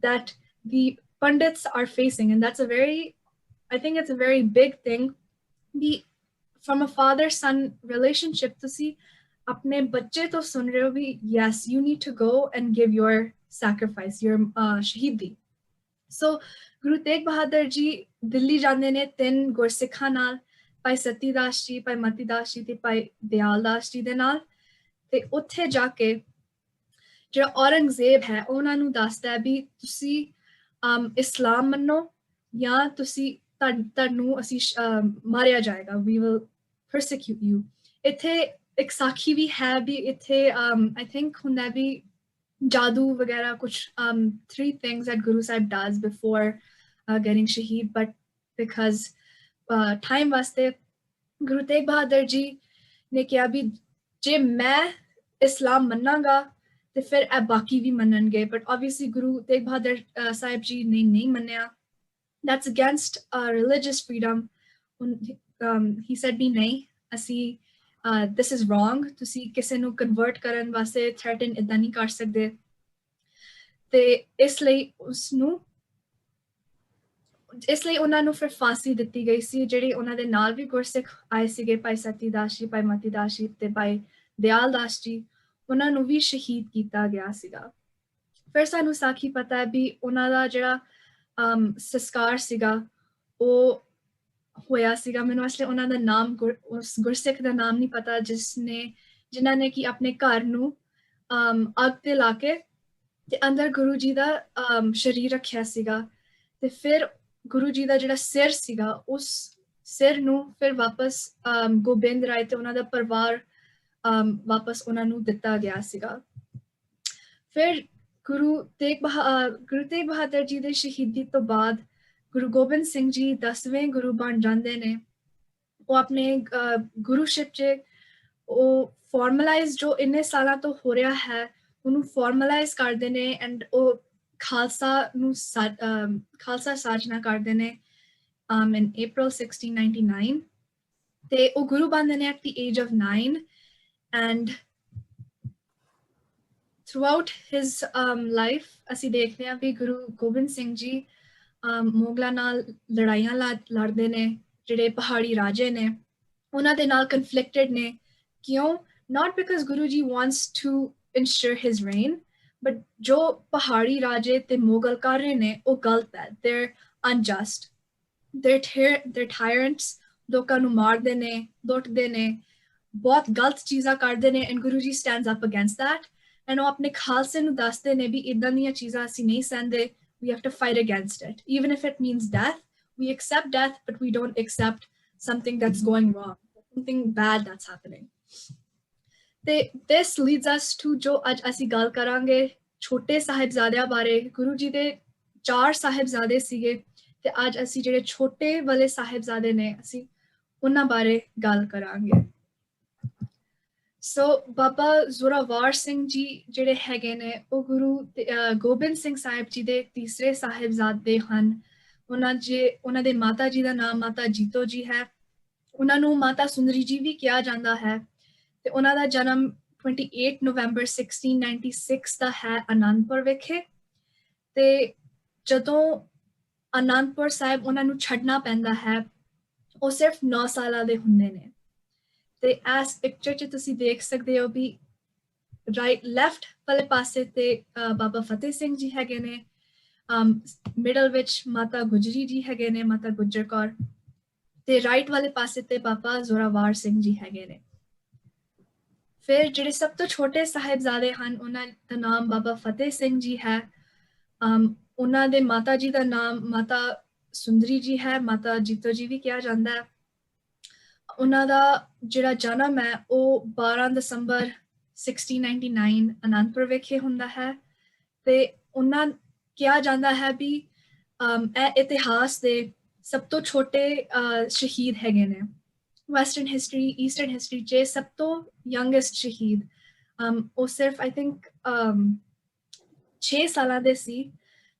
that the pundits are facing and that's I think it's a very big thing from a father son relationship ਤੁਸੀਂ अपने बच्चे तो सुन रहे हो भी, yes, you need to go and give your sacrifice, your शहीदी. So Guru Tegh Bahadur ji Delhi ਜਾਂਦੇ ਨੇ 3 ਗੁਰਸਿੱਖਾਂ ਨਾਲ, ਭਾਈ ਸਤੀ ਦਾਸ ਜੀ, ਭਾਈ ਮਤੀ ਦਾਸ ਜੀ ਤੇ ਭਾਈ ਦਿਆਲ ਦਾਸ ਜੀ ਦੇ ਨਾਲ, ਤੇ ਉੱਥੇ ਜਾ ਕੇ ਜਿਹੜਾ ਔਰੰਗਜ਼ੇਬ ਹੈ ਉਹਨਾਂ ਨੂੰ ਦੱਸਦਾ ਹੈ ਵੀ ਤੁਸੀਂ ਇਸਲਾਮ ਮੰਨੋ ਜਾਂ ਤੁਸੀਂ ਤੁਹਾਨੂੰ ਅਸੀਂ ਮਾਰਿਆ ਜਾਏਗਾ, we will persecute you. ਇੱਥੇ ਇੱਕ ਸਾਖੀ ਵੀ ਹੈ ਵੀ ਇੱਥੇ I think ਹੁੰਦਾ ਵੀ ਜਾਦੂ ਵਗੈਰਾ ਕੁਛ 3 things that Guru Sahib does before getting shaheed, but because time ਵਾਸਤੇ ਗੁਰੂ ਤੇਗ ਬਹਾਦਰ ਜੀ ਨੇ ਕਿਹਾ ਵੀ ਜੇ ਮੈਂ ਇਸਲਾਮ ਮੰਨਾਂਗਾ ਤੇ ਫਿਰ ਇਹ ਬਾਕੀ ਵੀ ਮੰਨਣਗੇ, but obviously ਗੁਰੂ ਤੇਗ ਬਹਾਦਰ ਸਾਹਿਬ ਜੀ ਨੇ ਨਹੀਂ ਮੰਨਿਆ. That's against religious freedom. He said ਵੀ ਨਹੀਂ, ਅਸੀਂ this is wrong, ਤੁਸੀਂ ਕਿਸੇ ਨੂੰ ਕਨਵਰਟ ਕਰਨ ਵਾਸਤੇ ਥ੍ਰੈਟਨ ਇਦਾਂ ਨਹੀਂ ਕਰ ਸਕਦੇ. ਤੇ ਇਸ ਲਈ ਉਹਨਾਂ ਨੂੰ ਫਿਰ ਫਾਂਸੀ ਦਿੱਤੀ ਗਈ ਸੀ. ਜਿਹੜੇ ਉਹਨਾਂ ਦੇ ਨਾਲ ਵੀ ਗੁਰਸਿੱਖ ਆਏ ਸੀਗੇ, ਭਾਈ ਸਤੀ ਦਾਸ ਜੀ, ਭਾਈ ਮਤੀ ਦਾਸ ਜੀ ਤੇ ਭਾਈ ਦਿਆਲ ਦਾਸ ਜੀ, ਉਹਨਾਂ ਨੂੰ ਵੀ ਸ਼ਹੀਦ ਕੀਤਾ ਗਿਆ ਸੀਗਾ. ਫਿਰ ਸਾਨੂੰ ਸਾਖੀ ਪਤਾ ਹੈ ਵੀ ਉਹਨਾਂ ਦਾ ਜਿਹੜਾ ਸੰਸਕਾਰ ਸੀਗਾ ਉਹ ਹੋਇਆ ਸੀਗਾ. ਮੈਨੂੰ ਅਸਲੇ ਉਹਨਾਂ ਦਾ ਨਾਮ ਉਸ ਗੁਰਸਿੱਖ ਦਾ ਨਾਮ ਨਹੀਂ ਪਤਾ ਜਿਨ੍ਹਾਂ ਨੇ ਕਿ ਆਪਣੇ ਘਰ ਨੂੰ ਅੱਗ ਤੇ ਲਾ ਕੇ ਤੇ ਅੰਦਰ ਗੁਰੂ ਜੀ ਦਾ ਸ਼ਰੀਰ ਰੱਖਿਆ ਸੀਗਾ, ਤੇ ਫਿਰ ਗੁਰੂ ਜੀ ਦਾ ਜਿਹੜਾ ਸਿਰ ਸੀਗਾ ਉਸ ਸਿਰ ਨੂੰ ਫਿਰ ਵਾਪਸ ਗੋਬਿੰਦ ਰਾਏ ਤੇ ਉਹਨਾਂ ਦਾ ਪਰਿਵਾਰ ਵਾਪਸ ਉਹਨਾਂ ਨੂੰ ਦਿੱਤਾ ਗਿਆ ਸੀਗਾ. ਫਿਰ ਗੁਰੂ ਤੇਗ ਬਹਾਦਰ ਜੀ ਦੇ ਸ਼ਹੀਦੀ ਤੋਂ ਬਾਅਦ ਗੁਰੂ ਗੋਬਿੰਦ ਸਿੰਘ ਜੀ 10ਵੇਂ ਗੁਰੂ ਬਣ ਜਾਂਦੇ ਨੇ. ਉਹ ਆਪਣੇ ਗੁਰੂਸ਼ਿਪ 'ਚ ਉਹ ਫਾਰਮਲਾਈਜ਼ ਜੋ ਇੰਨੇ ਸਾਲਾਂ ਤੋਂ ਹੋ ਰਿਹਾ ਹੈ ਉਹਨੂੰ ਫਾਰਮਲਾਈਜ਼ ਕਰਦੇ ਨੇ, ਐਂਡ ਉਹ ਖਾਲਸਾ ਸਾਜਨਾ ਕਰਦੇ ਨੇ in April 1699, ਤੇ ਉਹ ਗੁਰੂ ਬਣਦੇ ਨੇ at the age of 9, and throughout his life ਅਸੀਂ ਦੇਖਦੇ ਹਾਂ ਵੀ ਗੁਰੂ ਗੋਬਿੰਦ ਸਿੰਘ ਜੀ ਮੁਗਲਾਂ ਨਾਲ ਲੜਾਈਆਂ ਲੜਦੇ ਨੇ. ਜਿਹੜੇ ਪਹਾੜੀ ਰਾਜੇ ਨੇ ਉਹਨਾਂ ਦੇ ਨਾਲ ਕਨਫਲਿਕਟਡ ਨੇ. ਕਿਉਂ? not because Guru Ji wants to ensure his reign, but ਜੋ ਪਹਾੜੀ ਰਾਜੇ ਤੇ ਮੁਗਲ ਕਰ ਰਹੇ ਨੇ ਉਹ ਗਲਤ ਹੈ. they're unjust, they're tyrants, ਲੋਕਾਂ ਨੂੰ ਮਾਰਦੇ ਨੇ, ਲੁੱਟਦੇ ਨੇ, ਬਹੁਤ ਗਲਤ ਚੀਜ਼ਾਂ ਕਰਦੇ ਨੇ, and Guru Ji stands up against that. and ਉਹ ਆਪਣੇ ਖਾਲਸੇ ਨੂੰ ਦੱਸਦੇ ਨੇ ਵੀ ਇਦਾਂ ਦੀਆਂ ਚੀਜ਼ਾਂ ਅਸੀਂ ਨਹੀਂ ਸਹਿੰਦੇ. we have to fight against it, even if it means death. We accept death, but we don't accept something that's going wrong, something bad that's happening. This leads us to ਜੋ ਅੱਜ ਅਸੀਂ ਗੱਲ ਕਰਾਂਗੇ ਛੋਟੇ ਸਾਹਿਬਜ਼ਾਦਿਆਂ ਬਾਰੇ. ਗੁਰੂ ਜੀ ਦੇ 4 ਸਾਹਿਬਜ਼ਾਦੇ ਸੀਗੇ ਤੇ ਅੱਜ ਅਸੀਂ ਜਿਹੜੇ ਛੋਟੇ ਵਾਲੇ ਸਾਹਿਬਜ਼ਾਦੇ ਨੇ ਅਸੀਂ ਉਹਨਾਂ ਬਾਰੇ ਗੱਲ ਕਰਾਂਗੇ. ਸੋ ਬਾਬਾ ਜ਼ੋਰਾਵਰ ਸਿੰਘ ਜੀ ਜਿਹੜੇ ਹੈਗੇ ਨੇ ਉਹ ਗੁਰੂ ਗੋਬਿੰਦ ਸਿੰਘ ਸਾਹਿਬ ਜੀ ਦੇ ਤੀਸਰੇ ਸਾਹਿਬਜ਼ਾਦੇ ਹਨ. ਉਹਨਾਂ ਦੇ ਮਾਤਾ ਜੀ ਦਾ ਨਾਮ ਮਾਤਾ ਜੀਤੋ ਜੀ ਹੈ. ਉਹਨਾਂ ਨੂੰ ਮਾਤਾ ਸੁੰਦਰੀ ਜੀ ਵੀ ਕਿਹਾ ਜਾਂਦਾ ਹੈ, ਤੇ ਉਹਨਾਂ ਦਾ ਜਨਮ 28 ਨਵੰਬਰ 1696 ਦਾ ਹੈ ਅਨੰਦਪੁਰ ਵਿਖੇ. ਤੇ ਜਦੋਂ ਅਨੰਦਪੁਰ ਸਾਹਿਬ ਉਹਨਾਂ ਨੂੰ ਛੱਡਣਾ ਪੈਂਦਾ ਹੈ ਉਹ ਸਿਰਫ 9 ਸਾਲਾਂ ਦੇ ਹੁੰਦੇ ਨੇ. ਤੇ ਇਸ ਪਿਕਚਰ 'ਚ ਤੁਸੀਂ ਦੇਖ ਸਕਦੇ ਹੋ ਵੀ ਲੈਫਟ ਵਾਲੇ ਪਾਸੇ ਤੇ ਬਾਬਾ ਫਤਿਹ ਸਿੰਘ ਜੀ ਹੈਗੇ ਨੇ, ਮਿਡਲ ਵਿੱਚ ਮਾਤਾ ਗੁਜਰੀ ਜੀ ਹੈਗੇ ਨੇ, ਮਾਤਾ ਗੁਜਰ ਕੌਰ, ਤੇ ਰਾਈਟ ਵਾਲੇ ਪਾਸੇ ਤੇ ਬਾਬਾ ਜ਼ੋਰਾਵਰ ਸਿੰਘ ਜੀ ਹੈਗੇ ਨੇ. ਫਿਰ ਜਿਹੜੇ ਸਭ ਤੋਂ ਛੋਟੇ ਸਾਹਿਬਜ਼ਾਦੇ ਹਨ ਉਹਨਾਂ ਦਾ ਨਾਮ ਬਾਬਾ ਫਤਿਹ ਸਿੰਘ ਜੀ ਹੈ. ਉਹਨਾਂ ਦੇ ਮਾਤਾ ਜੀ ਦਾ ਨਾਮ ਮਾਤਾ ਸੁੰਦਰੀ ਜੀ ਹੈ, ਮਾਤਾ ਜੀਤੋ ਜੀ ਵੀ ਕਿਹਾ ਜਾਂਦਾ ਹੈ. ਉਹਨਾਂ ਦਾ ਜਿਹੜਾ ਜਨਮ ਹੈ ਉਹ 12 ਦਸੰਬਰ 1699 ਅਨੰਦਪੁਰ ਵਿਖੇ ਹੁੰਦਾ ਹੈ. ਤੇ ਉਹਨਾਂ ਕਿਹਾ ਜਾਂਦਾ ਹੈ ਵੀ ਇਹ ਇਤਿਹਾਸ ਦੇ ਸਭ ਤੋਂ ਛੋਟੇ ਸ਼ਹੀਦ ਹੈਗੇ ਨੇ. ਵੈਸਟਰਨ ਹਿਸਟਰੀ, ਈਸਟਰਨ ਹਿਸਟਰੀ 'ਚ ਸਭ ਤੋਂ ਯੰਗੈਸਟ ਸ਼ਹੀਦ ਉਹ ਸਿਰਫ ਆਈ ਥਿੰਕ 6 ਸਾਲਾਂ ਦੇ ਸੀ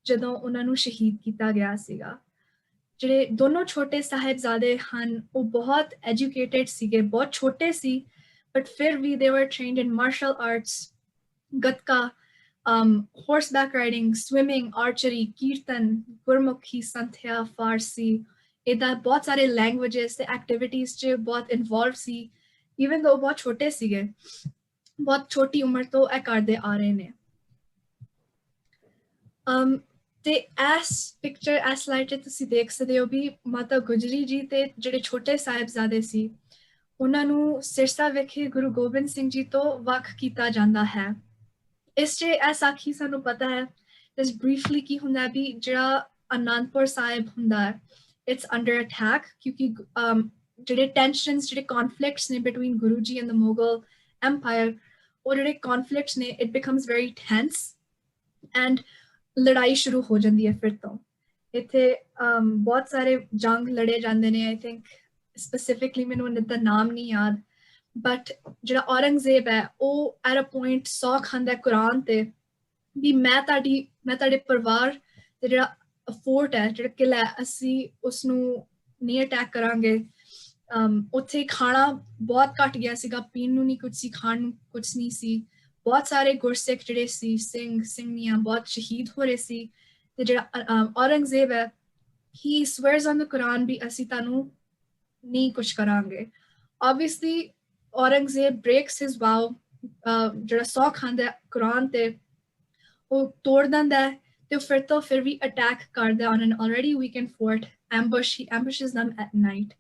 ਜਦੋਂ ਉਹਨਾਂ ਨੂੰ ਸ਼ਹੀਦ ਕੀਤਾ ਗਿਆ ਸੀਗਾ. ਜਿਹੜੇ ਦੋਨੋਂ ਛੋਟੇ ਸਾਹਿਬਜ਼ਾਦੇ ਹਨ ਉਹ ਬਹੁਤ ਐਜੂਕੇਟਡ ਸੀਗੇ, ਬਹੁਤ ਛੋਟੇ ਸੀ, but ਫਿਰ ਵੀ they were trained in martial arts, gatka, horseback riding, swimming, archery, ਕੀਰਤਨ, ਗੁਰਮੁਖੀ, ਸੰਥਿਆ, ਫਾਰਸੀ, ਇਹਦਾ ਬਹੁਤ ਸਾਰੇ ਲੈਂਗੁਏਜਸ ਤੇ ਐਕਟੀਵਿਟੀਜ਼ 'ਚ ਬਹੁਤ ਇਨਵੋਲਵ ਸੀ, even though ਬਹੁਤ ਛੋਟੇ ਸੀਗੇ. बहुत छोटी उम्र तो ਇਹ ਕਰਦੇ ਆ ਰਹੇ ਨੇ ਤੇ ਇਸ ਪਿਕਚਰ ਇਸ ਸਲਾਈਡ 'ਤੇ ਤੁਸੀਂ ਦੇਖ ਸਕਦੇ ਹੋ ਵੀ ਮਾਤਾ ਗੁਜਰੀ ਜੀ ਤੇ ਜਿਹੜੇ ਛੋਟੇ ਸਾਹਿਬਜ਼ਾਦੇ ਸੀ ਉਹਨਾਂ ਨੂੰ ਸਿਰਸਾ ਵਿਖੇ ਗੁਰੂ ਗੋਬਿੰਦ ਸਿੰਘ ਜੀ ਤੋਂ ਵੱਖ ਕੀਤਾ ਜਾਂਦਾ ਹੈ ਇਸ 'ਚ ਇਹ ਸਾਖੀ ਸਾਨੂੰ ਪਤਾ ਹੈ just briefly ਕੀ ਹੁੰਦਾ ਵੀ ਜਿਹੜਾ ਅਨੰਦਪੁਰ ਸਾਹਿਬ ਹੁੰਦਾ ਹੈ it's under attack ਕਿਉਂਕਿ ਜਿਹੜੇ tensions ਜਿਹੜੇ conflicts ਨੇ between Guru Ji and the Mughal Empire ਉਹ ਜਿਹੜੇ conflicts ਨੇ it becomes very tense and ਲੜਾਈ ਸ਼ੁਰੂ ਹੋ ਜਾਂਦੀ ਹੈ ਫਿਰ ਤੋਂ ਇੱਥੇ ਬਹੁਤ ਸਾਰੇ ਜੰਗ ਲੜੇ ਜਾਂਦੇ ਨੇ I think specifically ਮੈਨੂੰ ਇਹਦਾ ਨਾਮ ਨਹੀਂ ਯਾਦ but ਜਿਹੜਾ ਔਰੰਗਜ਼ੇਬ ਹੈ ਉਹ at a point ਸੌ ਖਾਂਦਾ ਕੁਰਾਨ ਤੇ ਵੀ ਮੈਂ ਤੁਹਾਡੇ ਪਰਿਵਾਰ ਤੇ ਜਿਹੜਾ ਫੋਰਟ ਹੈ ਜਿਹੜਾ ਕਿਲਾ ਹੈ ਅਸੀਂ ਉਸਨੂੰ ਨਹੀਂ ਅਟੈਕ ਕਰਾਂਗੇ ਉੱਥੇ ਖਾਣਾ ਬਹੁਤ ਘਟ ਗਿਆ ਸੀਗਾ ਪੀਣ ਨੂੰ ਨਹੀਂ ਕੁਝ ਸੀ ਖਾਣ ਨੂੰ ਕੁਝ ਨਹੀਂ ਸੀ ਬਹੁਤ ਸਾਰੇ ਗੁਰਸਿੱਖ ਜਿਹੜੇ ਸੀ ਸਿੰਘ ਸਿੰਘਣੀਆਂ ਬਹੁਤ ਸ਼ਹੀਦ ਹੋ ਰਹੇ ਸੀ ਤੇ ਜਿਹੜਾ ਔਰੰਗਜ਼ੇਬ ਹੈ he swears on the Quran ਵੀ ਅਸੀਂ ਤੁਹਾਨੂੰ ਨਹੀਂ ਕੁਝ ਕਰਾਂਗੇ obviously Aurangzeb breaks his vow ਜਿਹੜਾ ਸੌ ਖਾਂਦਾ ਕੁਰਾਨ ਤੇ ਉਹ ਤੋੜ ਦਿੰਦਾ ਹੈ ਤੇ ਫਿਰ ਵੀ ਅਟੈਕ ਕਰਦਾ on an already weakened fort he ambushes them at night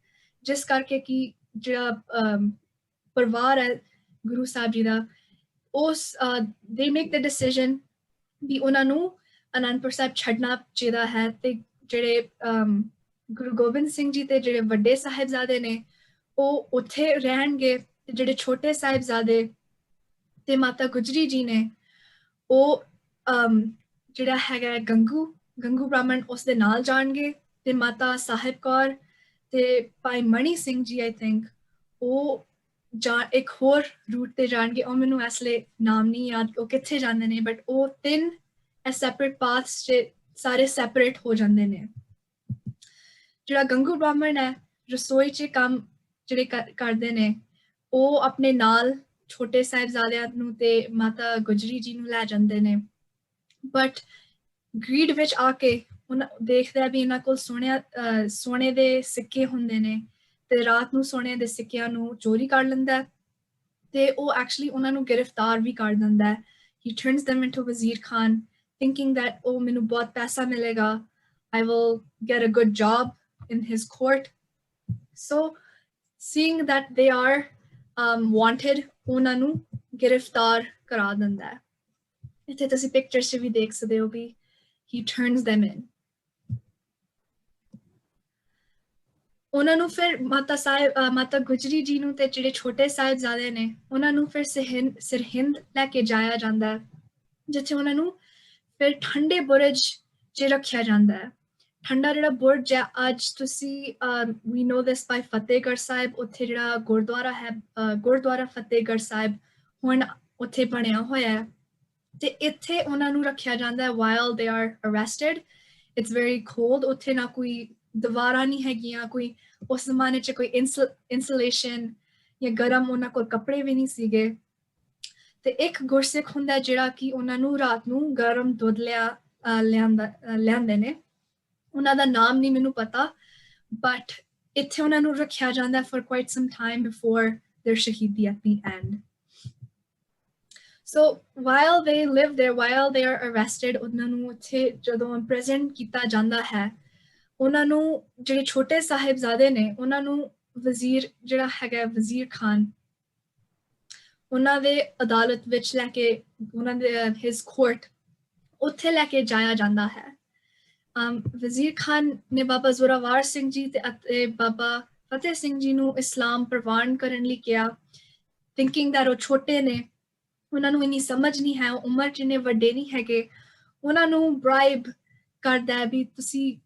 ਜਿਸ ਕਰਕੇ ਕਿ ਜਿਹੜਾ ਪਰਿਵਾਰ ਹੈ ਗੁਰੂ ਸਾਹਿਬ ਜੀ ਦਾ ਉਸ they make the decision ਵੀ ਉਹਨਾਂ ਨੂੰ ਅਨੰਦਪੁਰ ਸਾਹਿਬ ਛੱਡਣਾ ਚਾਹੀਦਾ ਹੈ ਤੇ ਜਿਹੜੇ ਗੁਰੂ ਗੋਬਿੰਦ ਸਿੰਘ ਜੀ ਤੇ ਜਿਹੜੇ ਵੱਡੇ ਸਾਹਿਬਜ਼ਾਦੇ ਨੇ ਉਹ ਉੱਥੇ ਰਹਿਣਗੇ ਤੇ ਜਿਹੜੇ ਛੋਟੇ ਸਾਹਿਬਜ਼ਾਦੇ ਤੇ ਮਾਤਾ ਗੁਜਰੀ ਜੀ ਨੇ ਉਹ ਜਿਹੜਾ ਹੈਗਾ ਗੰਗੂ ਬ੍ਰਾਹਮਣ ਉਸ ਦੇ ਨਾਲ ਜਾਣਗੇ ਤੇ ਮਾਤਾ ਸਾਹਿਬ ਕੌਰ ਤੇ ਭਾਈ ਮਣੀ ਸਿੰਘ ਜੀ I think ਉਹ ਇੱਕ ਹੋਰ ਰੂਟ ਤੇ ਜਾਣਗੇ ਉਹ ਮੈਨੂੰ ਇਸ ਲਈ ਨਾਮ ਨਹੀਂ ਯਾਦ ਉਹ ਕਿੱਥੇ ਜਾਂਦੇ ਨੇ ਬਟ ਉਹ ਤਿੰਨ ਸੈਪਰੇਟ ਪਾਥਸ 'ਚ ਸਾਰੇ ਸੈਪਰੇਟ ਹੋ ਜਾਂਦੇ ਨੇ ਜਿਹੜਾ ਗੰਗੂ ਬ੍ਰਾਹਮਣ ਹੈ ਰਸੋਈ 'ਚ ਕੰਮ ਜਿਹੜੇ ਕਰਦੇ ਨੇ ਉਹ ਆਪਣੇ ਨਾਲ ਛੋਟੇ ਸਾਹਿਬਜ਼ਾਦਿਆਂ ਨੂੰ ਤੇ ਮਾਤਾ ਗੁਜਰੀ ਜੀ ਨੂੰ ਲੈ ਜਾਂਦੇ ਨੇ ਬਟ ਗ੍ਰੀਡ ਵਿੱਚ ਆ ਕੇ ਉਹਨਾਂ ਦੇਖਦਾ ਵੀ ਇਹਨਾਂ ਕੋਲ ਸੋਨੇ ਦੇ ਸਿੱਕੇ ਹੁੰਦੇ ਨੇ ਤੇ ਰਾਤ ਨੂੰ ਸੋਨੇ ਦੇ ਸਿੱਕਿਆਂ ਨੂੰ ਚੋਰੀ ਕਰ ਲੈਂਦਾ ਤੇ ਉਹ ਐਕਚੁਅਲੀ ਉਹਨਾਂ ਨੂੰ ਗ੍ਰਿਫਤਾਰ ਵੀ ਕਰ ਦਿੰਦਾ ਹੈ he turns them into Wazir Khan thinking that oh ਮੈਨੂੰ ਬਹੁਤ ਪੈਸਾ ਮਿਲੇਗਾ I will get a good job in his court so seeing that they are wanted ਉਹਨਾਂ ਨੂੰ ਗ੍ਰਿਫਤਾਰ ਕਰਾ ਦਿੰਦਾ ਹੈ ਇੱਥੇ ਤੁਸੀਂ ਪਿਕਚਰਸ 'ਚ ਵੀ ਦੇਖ ਸਕਦੇ ਹੋ ਵੀ he turns them in ਉਹਨਾਂ ਨੂੰ ਫਿਰ ਮਾਤਾ ਗੁਜਰੀ ਜੀ ਨੂੰ ਤੇ ਜਿਹੜੇ ਛੋਟੇ ਸਾਹਿਬਜ਼ਾਦੇ ਨੇ ਉਹਨਾਂ ਨੂੰ ਫਿਰ ਸਰਹਿੰਦ ਲੈ ਕੇ ਜਾਇਆ ਜਾਂਦਾ ਹੈ ਜਿੱਥੇ ਉਹਨਾਂ ਨੂੰ ਫਿਰ ਠੰਡੇ ਬੁਰਜ 'ਚ ਰੱਖਿਆ ਜਾਂਦਾ ਹੈ ਠੰਡਾ ਜਿਹੜਾ ਬੁਰਜ ਹੈ ਅੱਜ ਤੁਸੀਂ we know this by Fatehgarh Sahib ਉੱਥੇ ਜਿਹੜਾ ਗੁਰਦੁਆਰਾ ਹੈ ਗੁਰਦੁਆਰਾ ਫਤਿਹਗੜ੍ਹ ਸਾਹਿਬ ਹੁਣ ਉੱਥੇ ਬਣਿਆ ਹੋਇਆ ਹੈ ਤੇ ਇੱਥੇ ਉਹਨਾਂ ਨੂੰ ਰੱਖਿਆ ਜਾਂਦਾ ਹੈ while they are arrested it's very cold ਉੱਥੇ ਨਾ ਕੋਈ ਦੀਵਾਰਾਂ ਨਹੀਂ ਹੈਗੀਆਂ ਕੋਈ ਉਸ ਜ਼ਮਾਨੇ 'ਚ ਕੋਈ ਇਨਸੂਲੇਸ਼ਨ ਜਾਂ ਗਰਮ ਉਹਨਾਂ ਕੋਲ ਕੱਪੜੇ ਵੀ ਨਹੀਂ ਸੀਗੇ ਤੇ ਇੱਕ ਗੁਰਸਿੱਖ ਹੁੰਦਾ ਜਿਹੜਾ ਕਿ ਉਹਨਾਂ ਨੂੰ ਰਾਤ ਨੂੰ ਗਰਮ ਦੁੱਧ ਲਿਆਂਦੇ ਨੇ ਉਹਨਾਂ ਦਾ ਨਾਮ ਨਹੀਂ ਮੈਨੂੰ ਪਤਾ ਬਟ ਇੱਥੇ ਉਹਨਾਂ ਨੂੰ ਰੱਖਿਆ ਜਾਂਦਾ for quite some time before their shahidi at the end so while they live there while they are arrested ਉਹਨਾਂ ਨੂੰ ਉੱਥੇ ਜਦੋਂ imprisoned ਕੀਤਾ ਜਾਂਦਾ ਹੈ ਉਹਨਾਂ ਨੂੰ ਜਿਹੜੇ ਛੋਟੇ ਸਾਹਿਬਜ਼ਾਦੇ ਨੇ ਉਹਨਾਂ ਨੂੰ ਵਜ਼ੀਰ ਜਿਹੜਾ ਹੈਗਾ ਵਜ਼ੀਰ ਖਾਨ ਉਹਨਾਂ ਦੇ ਅਦਾਲਤ ਵਿੱਚ ਲੈ ਕੇ ਉਹਨਾਂ ਦੇ his court ਉੱਥੇ ਲੈ ਕੇ ਜਾਇਆ ਜਾਂਦਾ ਹੈ ਵਜ਼ੀਰ ਖਾਨ ਨੇ ਬਾਬਾ ਜ਼ੋਰਾਵਰ ਸਿੰਘ ਜੀ ਤੇ ਬਾਬਾ ਫਤਿਹ ਸਿੰਘ ਜੀ ਨੂੰ ਇਸਲਾਮ ਪ੍ਰਵਾਨ ਕਰਨ ਲਈ ਕਿਹਾ thinking that ਉਹ ਛੋਟੇ ਨੇ ਉਹਨਾਂ ਨੂੰ ਇੰਨੀ ਸਮਝ ਨਹੀਂ ਹੈ ਉਮਰ 'ਚ ਇੰਨੇ ਵੱਡੇ ਨਹੀਂ ਹੈਗੇ ਉਹਨਾਂ ਨੂੰ ਬ੍ਰਾਈਬ ਕਰਦਾ ਵੀ ਤੁਸੀਂ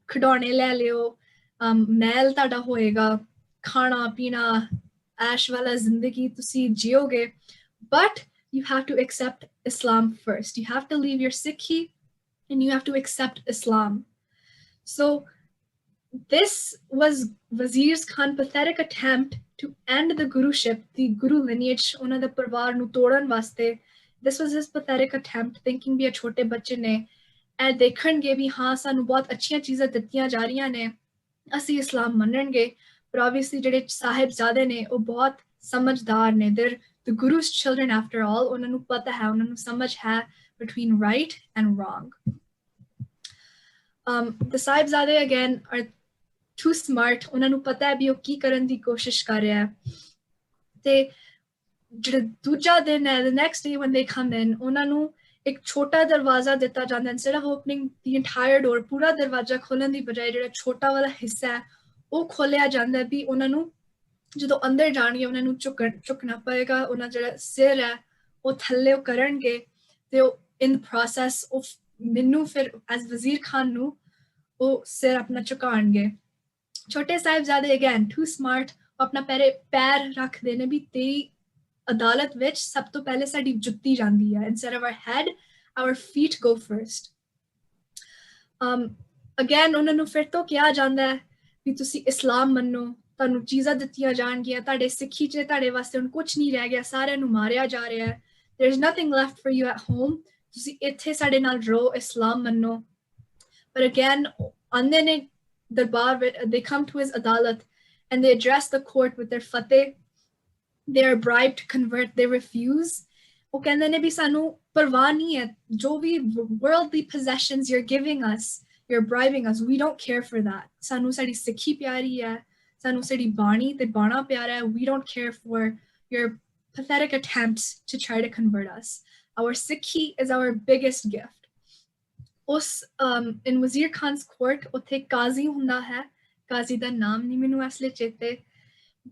ਖਿਡੌਣੇ ਲੈ ਲਿਓ ਮਹਿਲ ਤੁਹਾਡਾ ਹੋਏਗਾ ਖਾਣਾ ਪੀਣਾ ਐਸ਼ ਵਾਲਾ ਜ਼ਿੰਦਗੀ ਤੁਸੀਂ ਜਿਓਗੇ but you have to accept Islam first you have to leave your Sikhi and you have to accept Islam so this was Wazir Khan's pathetic attempt to end the Guruship the Guru lineage ਉਹਨਾਂ ਦੇ ਪਰਿਵਾਰ ਨੂੰ ਤੋੜਨ ਵਾਸਤੇ this was his pathetic attempt thinking ਵੀ ਛੋਟੇ ਬੱਚੇ ਨੇ ਇਹ ਦੇਖਣਗੇ ਵੀ ਹਾਂ ਸਾਨੂੰ ਬਹੁਤ ਅੱਛੀਆਂ ਚੀਜ਼ਾਂ ਦਿੱਤੀਆਂ ਜਾ ਰਹੀਆਂ ਨੇ ਅਸੀਂ ਇਸਲਾਮ ਮੰਨਣਗੇ ਪਰ obviously ਜਿਹੜੇ ਸਾਹਿਬਜ਼ਾਦੇ ਨੇ ਉਹ ਬਹੁਤ ਸਮਝਦਾਰ ਨੇ, they're the Guru's children after all, ਉਹਨਾਂ ਨੂੰ ਪਤਾ ਹੈ, ਉਹਨਾਂ ਨੂੰ ਸਮਝ ਹੈ between right and wrong. The Sahibzade again are too smart, ਉਹਨਾਂ ਨੂੰ ਪਤਾ ਹੈ ਵੀ ਉਹ ਕੀ ਕਰਨ ਦੀ ਕੋਸ਼ਿਸ਼ ਕਰ ਰਿਹਾ ਹੈ, ਤੇ ਜਿਹੜਾ ਦੂਜਾ ਦਿਨ ਹੈ, the next day when they come in, ਉਹਨਾਂ ਨੂੰ ਇੱਕ ਛੋਟਾ ਦਰਵਾਜ਼ਾ ਦਿੱਤਾ ਜਾਂਦਾ, instead of opening the entire door, ਪੂਰਾ ਦਰਵਾਜ਼ਾ ਖੋਲਣ ਦੀ ਬਜਾਏ ਜਿਹੜਾ ਛੋਟਾ ਵਾਲਾ ਹਿੱਸਾ ਹੈ ਉਹ ਖੋਲਿਆ ਜਾਂਦਾ ਵੀ ਉਹਨਾਂ ਨੂੰ ਜਦੋਂ ਅੰਦਰ ਜਾਣਗੇ ਉਹਨਾਂ ਨੂੰ ਝੁਕਣਾ ਪਏਗਾ, ਉਹਨਾਂ ਜਿਹੜਾ ਸਿਰ ਹੈ ਉਹ ਥੱਲੇ ਕਰਨਗੇ, ਤੇ ਉਹ in the process of ਮੈਨੂੰ ਫਿਰ as ਵਜ਼ੀਰ ਖਾਨ ਨੂੰ ਉਹ ਸਿਰ ਆਪਣਾ ਝੁਕਾਉਣਗੇ. ਛੋਟੇ ਸਾਹਿਬਜ਼ਾਦੇ again too smart, ਉਹ ਆਪਣਾ ਪੈਰ ਰੱਖਦੇ ਨੇ ਵੀ ਤੇਰੀ ਅਦਾਲਤ ਵਿੱਚ ਸਭ ਤੋਂ ਪਹਿਲੇ ਸਾਡੀ ਜੁੱਤੀ ਜਾਂਦੀ ਹੈ, instead of our head, our feet go first. Again ਉਹਨਾਂ ਨੂੰ ਫਿਰ ਤੋਂ ਕਿਹਾ ਜਾਂਦਾ ਹੈ ਵੀ ਤੁਸੀਂ ਇਸਲਾਮ ਮੰਨੋ, ਤੁਹਾਨੂੰ ਚੀਜ਼ਾਂ ਦਿੱਤੀਆਂ ਜਾਣਗੀਆਂ, ਤੁਹਾਡੇ ਸਿੱਖੀ 'ਚ ਤੁਹਾਡੇ ਵਾਸਤੇ ਹੁਣ ਕੁਝ ਨਹੀਂ ਰਹਿ ਗਿਆ, ਸਾਰਿਆਂ ਨੂੰ ਮਾਰਿਆ ਜਾ ਰਿਹਾ ਹੈ, there is nothing left for you at home, ਤੁਸੀਂ ਇੱਥੇ ਸਾਡੇ ਨਾਲ ਰਹੋ, ਇਸਲਾਮ ਮੰਨੋ. But again ਆਉਂਦੇ ਨੇ ਦਰਬਾਰ ਵਿੱਚ, they come to his ਅਦਾਲਤ and they address the court with their fateh. They are bribed to convert, they refuse. ਉਹ ਕਹਿੰਦੇ ਨੇ ਵੀ ਸਾਨੂੰ ਪਰਵਾਹ ਨਹੀਂ ਹੈ, ਜੋ ਵੀ worldly possessions you're giving us, you're bribing us, we don't care for that. ਸਾਨੂੰ ਸਾਡੀ ਸਿੱਖੀ ਪਿਆਰੀ ਹੈ, ਸਾਨੂੰ ਸਾਡੀ ਬਾਣੀ ਤੇ ਬਾਣਾ ਪਿਆਰਾ ਹੈ, we don't care for your pathetic attempts to try to convert us. Our Sikhi is our biggest gift. ਉਸ in Wazir Khan's court ਉੱਥੇ ਕਾਜ਼ੀ ਹੁੰਦਾ ਹੈ, ਕਾਜ਼ੀ ਦਾ ਨਾਮ ਨਹੀਂ ਮੈਨੂੰ ਅਸਲੇ ਚੇਤੇ,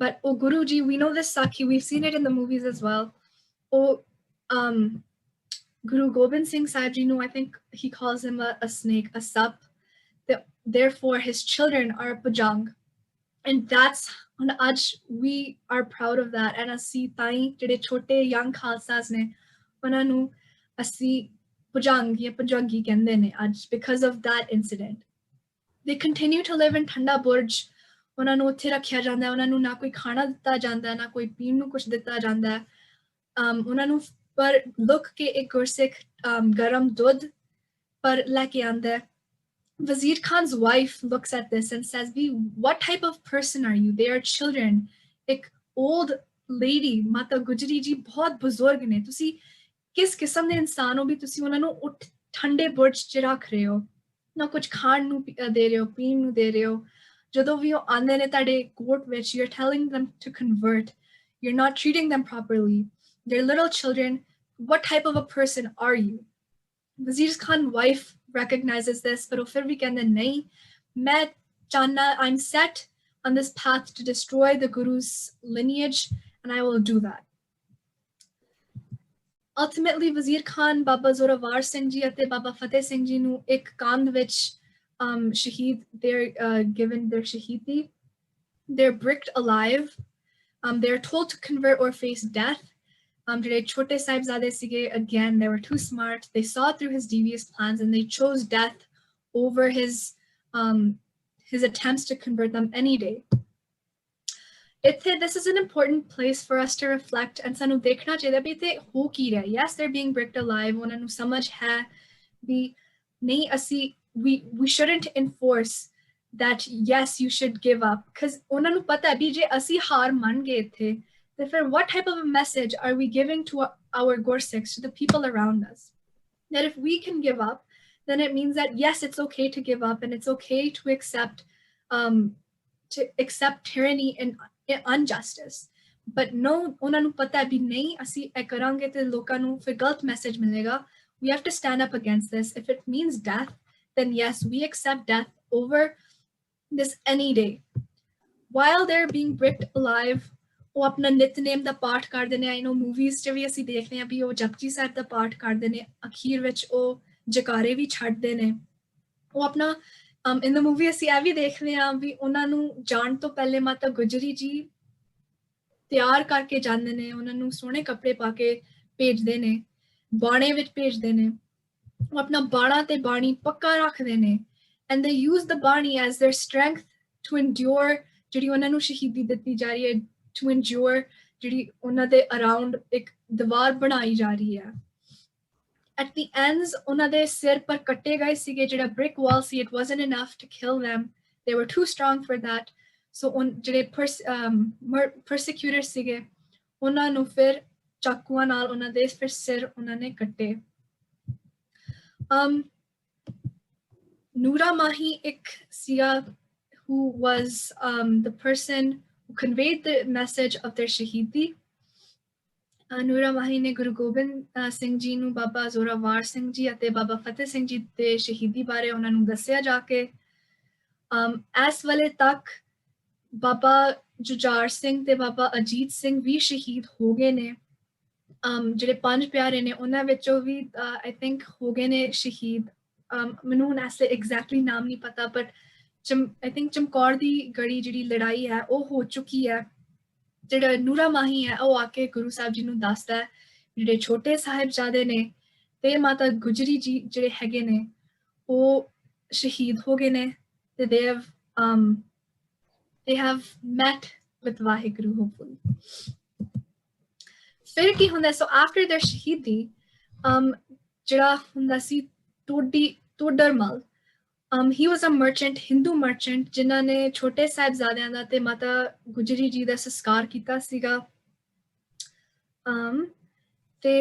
but oh Guruji, we know this Sakhi, we've seen it in the movies as well. Oh Guru Gobind Singh Sahib Ji nu, I think he calls him a snake, a sap. Therefore his children are a pajang, and that's on aj we are proud of that. And asi tai jehde chote young khalsas ne ਉਹਨਾਂ ਨੂੰ ਅਸੀਂ pajang ਜਾਂ pajangi ਕਹਿੰਦੇ ਨੇ ਅੱਜ because of that incident. They continue to live in Thanda Burj. ਉਹਨਾਂ ਨੂੰ ਉੱਥੇ ਰੱਖਿਆ ਜਾਂਦਾ, ਉਹਨਾਂ ਨੂੰ ਨਾ ਕੋਈ ਖਾਣਾ ਦਿੱਤਾ ਜਾਂਦਾ, ਨਾ ਕੋਈ ਪੀਣ ਨੂੰ ਕੁਝ ਦਿੱਤਾ ਜਾਂਦਾ, ਉਹਨਾਂ ਨੂੰ ਪਰ ਲੁੱਕ ਕੇ ਇੱਕ ਗੁਰਸਿੱਖ ਗਰਮ ਦੁੱਧ ਪਰ ਲੈ ਕੇ ਆਉਂਦਾ. Wazir Khan's wife looks at this and says, what type of person are you? They are children. ਇੱਕ old lady, Mata Gujri ji, ਬਹੁਤ ਬਜ਼ੁਰਗ ਨੇ, ਤੁਸੀਂ ਕਿਸ ਕਿਸਮ ਦੇ ਇਨਸਾਨ ਹੋ ਵੀ ਤੁਸੀਂ ਉਹਨਾਂ ਨੂੰ ਠੰਡੇ ਬੁਰਜ 'ਚ ਰੱਖ ਰਹੇ ਹੋ, ਨਾ ਕੁਝ ਖਾਣ ਨੂੰ ਦੇ ਰਹੇ ਹੋ, ਪੀਣ ਨੂੰ ਦੇ ਰਹੇ ਹੋ. ਜਦੋਂ ਵੀ ਉਹ ਆਉਂਦੇ ਨੇ ਤੁਹਾਡੇ ਕੋਰਟ ਵਿੱਚ, you're telling them to convert, you're not treating them properly, they're little children. What type of a person are you? Wazir Khan's wife recognizes this, but ਉਹ ਫਿਰ ਵੀ ਕਹਿੰਦੇ ਨਹੀਂ, ਮੈਂ ਚਾਹਨਾ, I'm set on this path to destroy the Guru's lineage, and I will do that. Ultimately, Wazir Khan, Baba Zorawar Singh Ji ਅਤੇ Baba Fateh Singh Ji ਨੂੰ ਇੱਕ ਕੰਧ ਵਿੱਚ shaheed, they're given their shahidi. They're bricked alive. They're told to convert or face death. Today, Chote Sahibzade sige, again, they were too smart. They saw through his devious plans and they chose death over his attempts to convert them any day. This is an important place for us to reflect and sanu dekhna chahiye bhi ithe ho ki raha. Yes, they're being bricked alive. ਉਹਨਾਂ ਨੂੰ ਸਮਝ ਹੈ ਵੀ ਨਹੀਂ ਅਸੀਂ we shouldn't enforce that, yes, you should give up, because ਉਹਨਾਂ ਨੂੰ ਪਤਾ ਹੈ ਵੀ ਜੇ ਅਸੀਂ ਹਾਰ ਮੰਨ ਗਏ ਇੱਥੇ, then what type of a message are we giving to our Gursikhs, to the people around us? That if we can give up, then it means that yes, it's okay to give up and it's okay to accept tyranny and injustice. But no, ਉਹਨਾਂ ਨੂੰ ਪਤਾ ਹੈ ਵੀ ਨਹੀਂ ਅਸੀਂ ਇਹ ਕਰਾਂਗੇ ਤੇ ਲੋਕਾਂ ਨੂੰ ਫਿਰ ਗਲਤ ਮੈਸੇਜ ਮਿਲੇਗਾ. We have to stand up against this. If it means death, then yes, we accept death over this any day. While they're being bricked alive, ਉਹ ਆਪਣਾ ਨਿਤਨੇਮ ਦਾ ਪਾਠ ਕਰਦੇ ਨੇ. I know movies 'ਚ ਵੀ ਅਸੀਂ ਦੇਖਦੇ ਹਾਂ ਵੀ ਉਹ ਜਪਜੀ ਸਾਹਿਬ ਦਾ ਪਾਠ ਕਰਦੇ ਨੇ, ਅਖੀਰ ਵਿੱਚ ਉਹ ਜਕਾਰੇ ਵੀ ਛੱਡਦੇ ਨੇ. ਉਹ ਆਪਣਾ in the movie ਅਸੀਂ ਇਹ ਵੀ ਦੇਖਦੇ ਹਾਂ ਵੀ ਉਹਨਾਂ ਨੂੰ ਜਾਣ ਤੋਂ ਪਹਿਲੇ ਮਾਤਾ ਗੁਜਰੀ ਜੀ ਤਿਆਰ ਕਰਕੇ ਜਾਂਦੇ ਨੇ, ਉਹਨਾਂ ਨੂੰ ਸੋਹਣੇ ਕੱਪੜੇ ਪਾ ਕੇ ਭੇਜਦੇ ਨੇ, ਬਾਣੇ ਵਿੱਚ ਭੇਜਦੇ ਨੇ. ਉਹ ਆਪਣਾ ਬਾਣਾ ਤੇ ਬਾਣੀ ਪੱਕਾ ਰੱਖਦੇ ਨੇ, and they use the bani as their strength to endure ਜਿਹੜੀ ਉਹਨਾਂ ਨੂੰ ਸ਼ਹੀਦੀ ਦਿੱਤੀ ਜਾ ਰਹੀ ਹੈ, to endure ਜਿਹੜੀ ਉਹਨਾਂ ਦੇ around ਇੱਕ ਦੀਵਾਰ ਬਣਾਈ ਜਾ ਰਹੀ ਹੈ. At the ends, ਉਹਨਾਂ ਦੇ ਸਿਰ ਪਰ ਕੱਟੇ ਗਏ ਸੀਗੇ, ਜਿਹੜਾ brick wall C, it wasn't enough to kill them. They were too strong for that. So ਜਿਹੜੇ persecutors ਸੀਗੇ, ਉਹਨਾਂ ਨੂੰ ਫਿਰ ਚਾਕੂਆਂ ਨਾਲ ਉਹਨਾਂ ਦੇ ਫਿਰ ਸਿਰ ਉਹਨਾਂ ਨੇ ਕੱਟੇ। Noora Mahi ਇੱਕ ਸੀਗਾ who was the person who conveyed the message of their shahidi. Noora Mahi ਨੇ ਗੁਰੂ ਗੋਬਿੰਦ ਸਿੰਘ ਜੀ ਨੂੰ ਬਾਬਾ ਜ਼ੋਰਾਵਰ ਸਿੰਘ ਜੀ ਅਤੇ ਬਾਬਾ ਫਤਿਹ ਸਿੰਘ ਜੀ ਦੇ ਸ਼ਹੀਦੀ ਬਾਰੇ ਉਹਨਾਂ ਨੂੰ ਦੱਸਿਆ ਜਾ ਕੇ ਇਸ ਵੇਲੇ ਤੱਕ ਬਾਬਾ ਜੁਝਾਰ ਸਿੰਘ ਤੇ ਬਾਬਾ ਅਜੀਤ ਸਿੰਘ ਵੀ ਸ਼ਹੀਦ ਹੋ ਗਏ ਨੇ। ਜਿਹੜੇ 5 ਪਿਆਰੇ ਨੇ ਉਹਨਾਂ ਵਿੱਚੋਂ ਵੀ I think ਹੋ ਗਏ ਨੇ ਸ਼ਹੀਦ। ਮੈਨੂੰ ਹੁਣ ਐਸੇ ਐਗਜ਼ੈਕਟਲੀ ਨਾਮ ਨਹੀਂ ਪਤਾ ਬਟ I think ਚਮਕੌਰ ਦੀ ਗੜੀ ਜਿਹੜੀ ਲੜਾਈ ਹੈ ਉਹ ਹੋ ਚੁੱਕੀ ਹੈ। ਜਿਹੜਾ ਨੂਰਾ ਮਾਹੀ ਹੈ ਉਹ ਆ ਕੇ ਗੁਰੂ ਸਾਹਿਬ ਜੀ ਨੂੰ ਦੱਸਦਾ ਹੈ ਜਿਹੜੇ ਛੋਟੇ ਸਾਹਿਬਜ਼ਾਦੇ ਨੇ ਤੇ ਮਾਤਾ ਗੁਜਰੀ ਜੀ ਜਿਹੜੇ ਹੈਗੇ ਨੇ ਉਹ ਸ਼ਹੀਦ ਹੋ ਗਏ ਨੇ ਤੇ they have met with Waheguru hopefully। ਫਿਰ ਕੀ ਹੁੰਦਾ so after their ਸ਼ਹੀਦੀ ਜਿਹੜਾ ਹੁੰਦਾ ਸੀ Todarmal he was a merchant, Hindu merchant ਜਿਨ੍ਹਾਂ ਨੇ ਛੋਟੇ ਸਾਹਿਬਜ਼ਾਦਿਆਂ ਦਾ ਤੇ ਮਾਤਾ ਗੁਜਰੀ ਜੀ ਦਾ ਸੰਸਕਾਰ ਕੀਤਾ ਸੀਗਾ। ਤੇ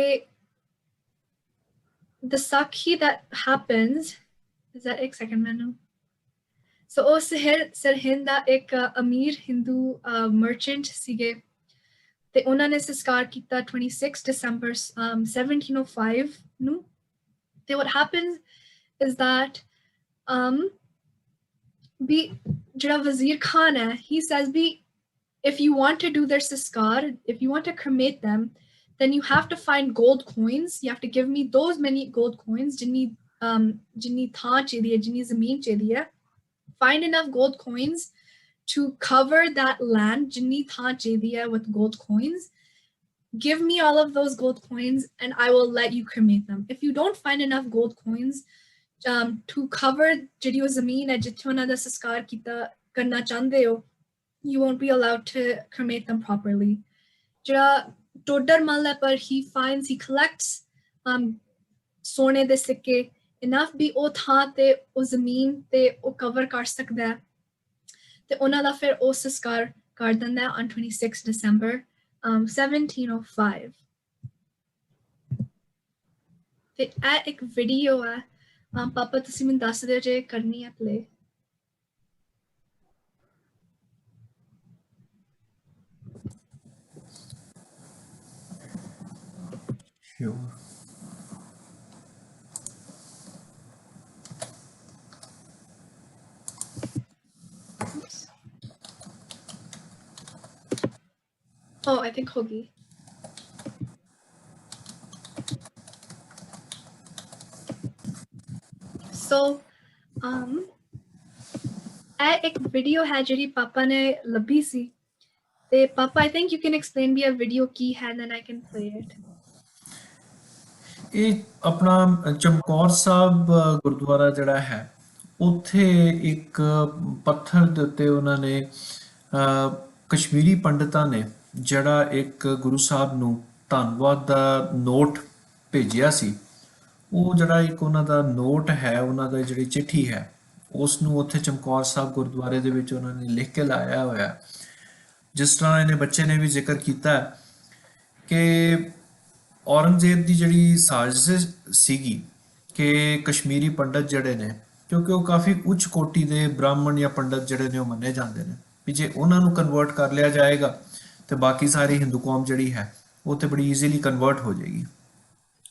the sakhi that happens is that ਇੱਕ second ਮੈਨੂੰ so ਉਹ ਸਰਹਿੰਦ ਦਾ ਇੱਕ ਅਮੀਰ ਹਿੰਦੂ merchant ਸੀਗੇ ਤੇ ਉਹਨਾਂ ਨੇ ਸੰਸਕਾਰ ਕੀਤਾ 26 December 1705 ਨੂੰ। ਤੇ what happens is that ਜਿਹੜਾ ਵਜ਼ੀਰ ਖਾਨ ਹੈ he says if you want to do their saskar, if you want to cremate them, then you have to find gold coins, you have to give me those many gold coins ਜਿੰਨੀ ਥਾਂ ਚਾਹੀਦੀ ਹੈ ਜਿੰਨੀ ਜ਼ਮੀਨ ਚਾਹੀਦੀ ਹੈ, find enough gold coins to cover that land ਜਿੰਨੀ ਥਾਂ ਚਾਹੀਦੀ ਹੈ with gold coins, give me all of those gold coins and I will let you cremate them. If you don't find enough gold coins to cover ਜਿਹੜੀ ਉਹ ਜ਼ਮੀਨ ਹੈ ਜਿੱਥੇ ਉਹਨਾਂ ਦਾ ਸੰਸਕਾਰ ਕਰਨਾ ਚਾਹੁੰਦੇ ਹੋ, you won't be allowed to cremate them properly. ਜਿਹੜਾ ਟੋਡਰਮਲ ਹੈ ਪਰ he collects ਸੋਨੇ ਦੇ ਸਿੱਕੇ enough ਵੀ ਉਹ ਥਾਂ ਤੇ ਉਹ ਜ਼ਮੀਨ ਤੇ ਉਹ ਕਵਰ ਕਰ ਸਕਦਾ ਹੈ ਤੇ ਉਹਨਾਂ ਦਾ ਫਿਰ ਉਹ ਸੰਸਕਾਰ ਕਰ ਦਿੰਦਾ on 26 December 1705। ਤੇ ਇਹ ਇੱਕ ਵੀਡੀਓ ਹੈ ਪਾਪਾ ਤੁਸੀਂ ਮੈਨੂੰ ਦੱਸ ਦਿਓ ਜੇ ਕਰਨੀ ਹੈ play. Sure. Oh, I think hogi. So, ਇਹ ਇੱਕ ਵੀਡੀਓ ਹੈ ਜਿਹੜੀ ਪਾਪਾ ਨੇ ਲੱਭੀ ਸੀ ਤੇ ਪਾਪਾ I think you can explain me a video ਕੀ ਹੈ and then I can play it. ਇਹ ਆਪਣਾ ਚਮਕੌਰ ਸਾਹਿਬ ਗੁਰਦੁਆਰਾ ਜਿਹੜਾ ਹੈ ਉੱਥੇ ਇੱਕ ਪੱਥਰ ਦੇ ਉੱਤੇ ਉਹਨਾਂ ਨੇ ਕਸ਼ਮੀਰੀ ਪੰਡਤਾਂ ਨੇ ਜਿਹੜਾ ਇੱਕ ਗੁਰੂ ਸਾਹਿਬ ਨੂੰ ਧੰਨਵਾਦ ਦਾ ਨੋਟ ਭੇਜਿਆ ਸੀ, ਉਹ ਜਿਹੜਾ ਇੱਕ ਉਹਨਾਂ ਦਾ ਨੋਟ ਹੈ, ਉਹਨਾਂ ਦਾ ਜਿਹੜੀ ਚਿੱਠੀ ਹੈ, ਉਸ ਨੂੰ ਉੱਥੇ ਚਮਕੌਰ ਸਾਹਿਬ ਗੁਰਦੁਆਰੇ ਦੇ ਵਿੱਚ ਉਹਨਾਂ ਨੇ ਲਿਖ ਕੇ ਲਾਇਆ ਹੋਇਆ। ਜਿਸ ਤਰ੍ਹਾਂ ਇਹਨੇ ਬੱਚੇ ਨੇ ਵੀ ਜ਼ਿਕਰ ਕੀਤਾ ਕਿ ਔਰੰਗਜ਼ੇਬ ਦੀ ਜਿਹੜੀ ਸਾਜ਼ਿਸ਼ ਸੀਗੀ ਕਿ ਕਸ਼ਮੀਰੀ ਪੰਡਤ ਜਿਹੜੇ ਨੇ, ਕਿਉਂਕਿ ਉਹ ਕਾਫੀ ਉੱਚ ਕੋਟੀ ਦੇ ਬ੍ਰਾਹਮਣ ਜਾਂ ਪੰਡਤ ਜਿਹੜੇ ਨੇ ਉਹ ਮੰਨੇ ਜਾਂਦੇ ਨੇ, ਵੀ ਜੇ ਉਹਨਾਂ ਨੂੰ ਕਨਵਰਟ ਕਰ ਲਿਆ ਜਾਏਗਾ ਤੇ ਬਾਕੀ ਸਾਰੀ ਹਿੰਦੂ ਕੌਮ ਜਿਹੜੀ ਹੈ ਉਹ ਤੇ ਬੜੀ ਈਜ਼ੀਲੀ ਕਨਵਰਟ ਹੋ ਜਾਏਗੀ।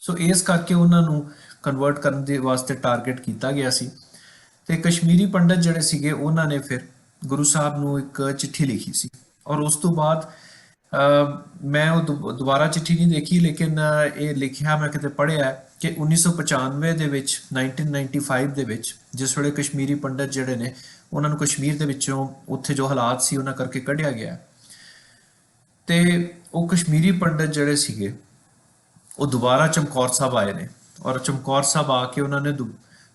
ਸੋ ਇਸ ਕਰਕੇ ਉਹਨਾਂ ਨੂੰ ਕਨਵਰਟ ਕਰਨ ਦੇ ਵਾਸਤੇ ਟਾਰਗੇਟ ਕੀਤਾ ਗਿਆ ਸੀ ਤੇ ਕਸ਼ਮੀਰੀ ਪੰਡਤ ਜਿਹੜੇ ਸੀਗੇ ਉਹਨਾਂ ਨੇ ਫਿਰ ਗੁਰੂ ਸਾਹਿਬ ਨੂੰ ਇੱਕ ਚਿੱਠੀ ਲਿਖੀ ਸੀ ਔਰ ਉਸ ਤੋਂ ਬਾਅਦ ਮੈਂ ਉਹ ਦੁਬਾਰਾ ਚਿੱਠੀ ਨਹੀਂ ਦੇਖੀ ਲੇਕਿਨ ਇਹ ਲਿਖਿਆ ਮੈਂ ਕਿਤੇ ਪੜ੍ਹਿਆ ਕਿ 1995 ਦੇ ਵਿੱਚ 1995 ਦੇ ਵਿੱਚ ਜਿਸ ਵੇਲੇ ਕਸ਼ਮੀਰੀ ਪੰਡਤ ਜਿਹੜੇ ਨੇ ਉਹਨਾਂ ਨੂੰ ਕਸ਼ਮੀਰ ਦੇ ਵਿੱਚੋਂ ਉੱਥੇ ਜੋ ਹਾਲਾਤ ਸੀ ਉਹਨਾਂ ਕਰਕੇ ਕੱਢਿਆ ਗਿਆ ਤੇ ਉਹ ਕਸ਼ਮੀਰੀ ਪੰਡਤ ਜਿਹੜੇ ਸੀਗੇ ਉਹ ਦੁਬਾਰਾ ਚਮਕੌਰ ਸਾਹਿਬ ਆਏ ਨੇ ਔਰ ਚਮਕੌਰ ਸਾਹਿਬ ਆ ਕੇ ਉਹਨਾਂ ਨੇ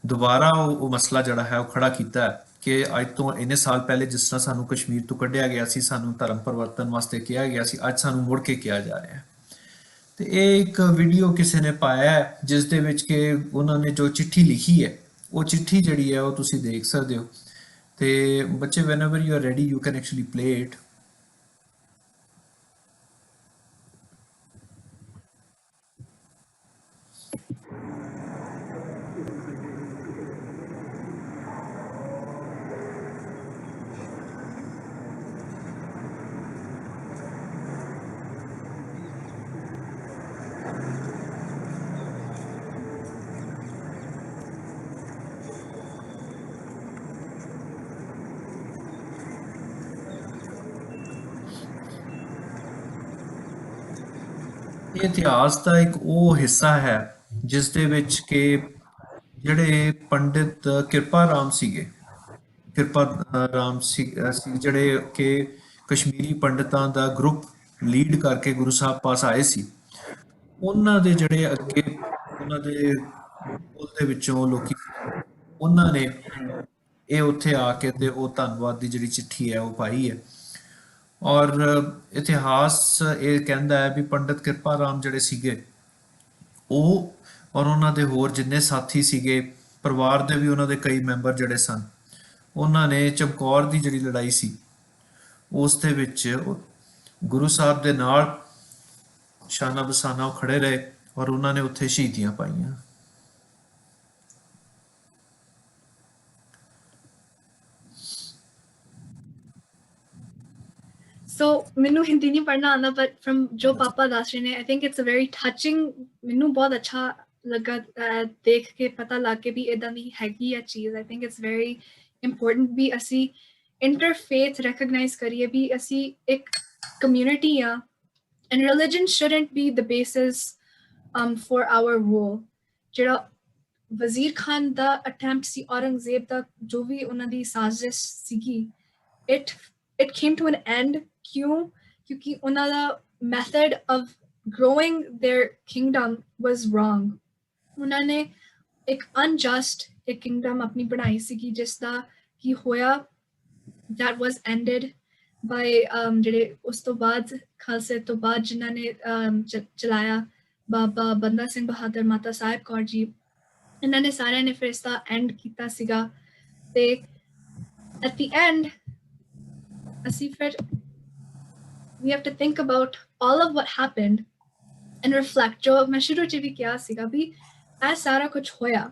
ਦੁਬਾਰਾ ਉਹ ਮਸਲਾ ਜਿਹੜਾ ਹੈ ਉਹ ਖੜਾ ਕੀਤਾ ਕਿ ਅੱਜ ਤੋਂ ਇੰਨੇ ਸਾਲ ਪਹਿਲੇ ਜਿਸ ਤਰ੍ਹਾਂ ਸਾਨੂੰ ਕਸ਼ਮੀਰ ਤੋਂ ਕੱਢਿਆ ਗਿਆ ਸੀ, ਸਾਨੂੰ ਧਰਮ ਪਰਿਵਰਤਨ ਵਾਸਤੇ ਕਿਹਾ ਗਿਆ ਸੀ, ਅੱਜ ਸਾਨੂੰ ਮੁੜ ਕੇ ਕਿਹਾ ਜਾ ਰਿਹਾ ਹੈ। ਤੇ ਇਹ ਇੱਕ ਵੀਡੀਓ ਕਿਸੇ ਨੇ ਪਾਇਆ ਜਿਸ ਦੇ ਵਿੱਚ ਕਿ ਉਹਨਾਂ ਨੇ ਜੋ ਚਿੱਠੀ ਲਿਖੀ ਹੈ ਉਹ ਚਿੱਠੀ ਜਿਹੜੀ ਹੈ ਉਹ ਤੁਸੀਂ ਦੇਖ ਸਕਦੇ ਹੋ ਤੇ ਬੱਚੇ whenever you are ready you can actually play it. ਇਹ ਇਤਿਹਾਸ ਦਾ ਇੱਕ ਉਹ ਹਿੱਸਾ ਹੈ ਜਿਸ ਦੇ ਵਿੱਚ ਕਿ ਜਿਹੜੇ ਪੰਡਿਤ ਕਿਰਪਾ ਰਾਮ ਸੀਗੇ, ਕਿਰਪਾ ਰਾਮ ਸੀ ਜਿਹੜੇ ਕਿ ਕਸ਼ਮੀਰੀ ਪੰਡਿਤਾਂ ਦਾ ਗਰੁੱਪ ਲੀਡ ਕਰਕੇ ਗੁਰੂ ਸਾਹਿਬ ਪਾਸ ਆਏ ਸੀ, ਉਹਨਾਂ ਦੇ ਜਿਹੜੇ ਅੱਗੇ ਉਹਨਾਂ ਦੇ ਉਹਦੇ ਵਿੱਚੋਂ ਲੋਕੀ ਉਹਨਾਂ ਨੇ ਇਹ ਉੱਥੇ ਆ ਕੇ ਤੇ ਉਹ ਧੰਨਵਾਦ ਦੀ ਜਿਹੜੀ ਚਿੱਠੀ ਹੈ ਉਹ ਪਾਈ ਹੈ। ਔਰ ਇਤਿਹਾਸ ਇਹ ਕਹਿੰਦਾ ਹੈ ਵੀ ਪੰਡਿਤ ਕਿਰਪਾ ਰਾਮ ਜਿਹੜੇ ਸੀਗੇ ਉਹ ਔਰ ਉਹਨਾਂ ਦੇ ਹੋਰ ਜਿੰਨੇ ਸਾਥੀ ਸੀਗੇ, ਪਰਿਵਾਰ ਦੇ ਵੀ ਉਹਨਾਂ ਦੇ ਕਈ ਮੈਂਬਰ ਜਿਹੜੇ ਸਨ, ਉਹਨਾਂ ਨੇ ਚਮਕੌਰ ਦੀ ਜਿਹੜੀ ਲੜਾਈ ਸੀ ਉਸ ਦੇ ਵਿੱਚ ਗੁਰੂ ਸਾਹਿਬ ਦੇ ਨਾਲ ਸ਼ਾਨਾ ਬਸਾਨਾ ਖੜੇ ਰਹੇ ਔਰ ਉਹਨਾਂ ਨੇ ਉੱਥੇ ਸ਼ਹੀਦੀਆਂ ਪਾਈਆਂ। So ਮੈਨੂੰ ਹਿੰਦੀ ਨਹੀਂ ਪੜ੍ਹਨਾ ਆਉਂਦਾ, but from ਜੋ ਪਾਪਾ ਦੱਸ ਰਹੇ ਨੇ, I think it's a very touching, ਮੈਨੂੰ ਬਹੁਤ ਅੱਛਾ ਲੱਗਾ ਦੇਖ ਕੇ, ਪਤਾ ਲੱਗ ਕੇ ਵੀ ਏਦਾਂ ਦੀ ਹੈਗੀ ਆ ਚੀਜ਼। I think it's very important ਵੀ ਅਸੀਂ interfaith recognize ਕਰੀਏ ਵੀ ਅਸੀਂ ਇੱਕ community ਆ, and religion shouldn't be the basis for our rule। ਜਿਹੜਾ ਵਜ਼ੀਰ ਖਾਨ ਦਾ attempt ਸੀ, ਔਰੰਗਜ਼ੇਬ ਦਾ ਜੋ ਵੀ ਉਹਨਾਂ ਦੀ ਸਾਜ਼ਿਸ਼ ਸੀਗੀ, it came to an end ਕਿਉਂਕਿ ਉਹਨਾਂ ਦਾ method of growing their kingdom was wrong। ਉਹਨਾਂ ਨੇ ਇੱਕ unjust ਇੱਕ kingdom ਆਪਣੀ ਬਣਾਈ ਸੀਗੀ ਜਿਸ ਦਾ ਕੀ ਹੋਇਆ, that was ended by ਜਿਹੜੇ ਉਸ ਤੋਂ ਬਾਅਦ ਖਾਲਸੇ ਤੋਂ ਬਾਅਦ ਜਿਨ੍ਹਾਂ ਨੇ ਚਲਾਇਆ, ਬਾਬਾ ਬੰਦਾ ਸਿੰਘ ਬਹਾਦਰ, ਮਾਤਾ ਸਾਹਿਬ ਕੌਰ ਜੀ, ਇਹਨਾਂ ਨੇ ਸਾਰਿਆਂ ਨੇ ਫਿਰ ਇਸ ਦਾ end ਕੀਤਾ ਸੀਗਾ। ਤੇ at the end ਅਸੀਂ ਫਿਰ we have to think about all of what happened and reflect। ਜੋ ਮੈਂ ਸ਼ੁਰੂ 'ਚ ਵੀ ਕਿਹਾ ਸੀਗਾ ਵੀ ਇਹ ਸਾਰਾ ਕੁਝ ਹੋਇਆ,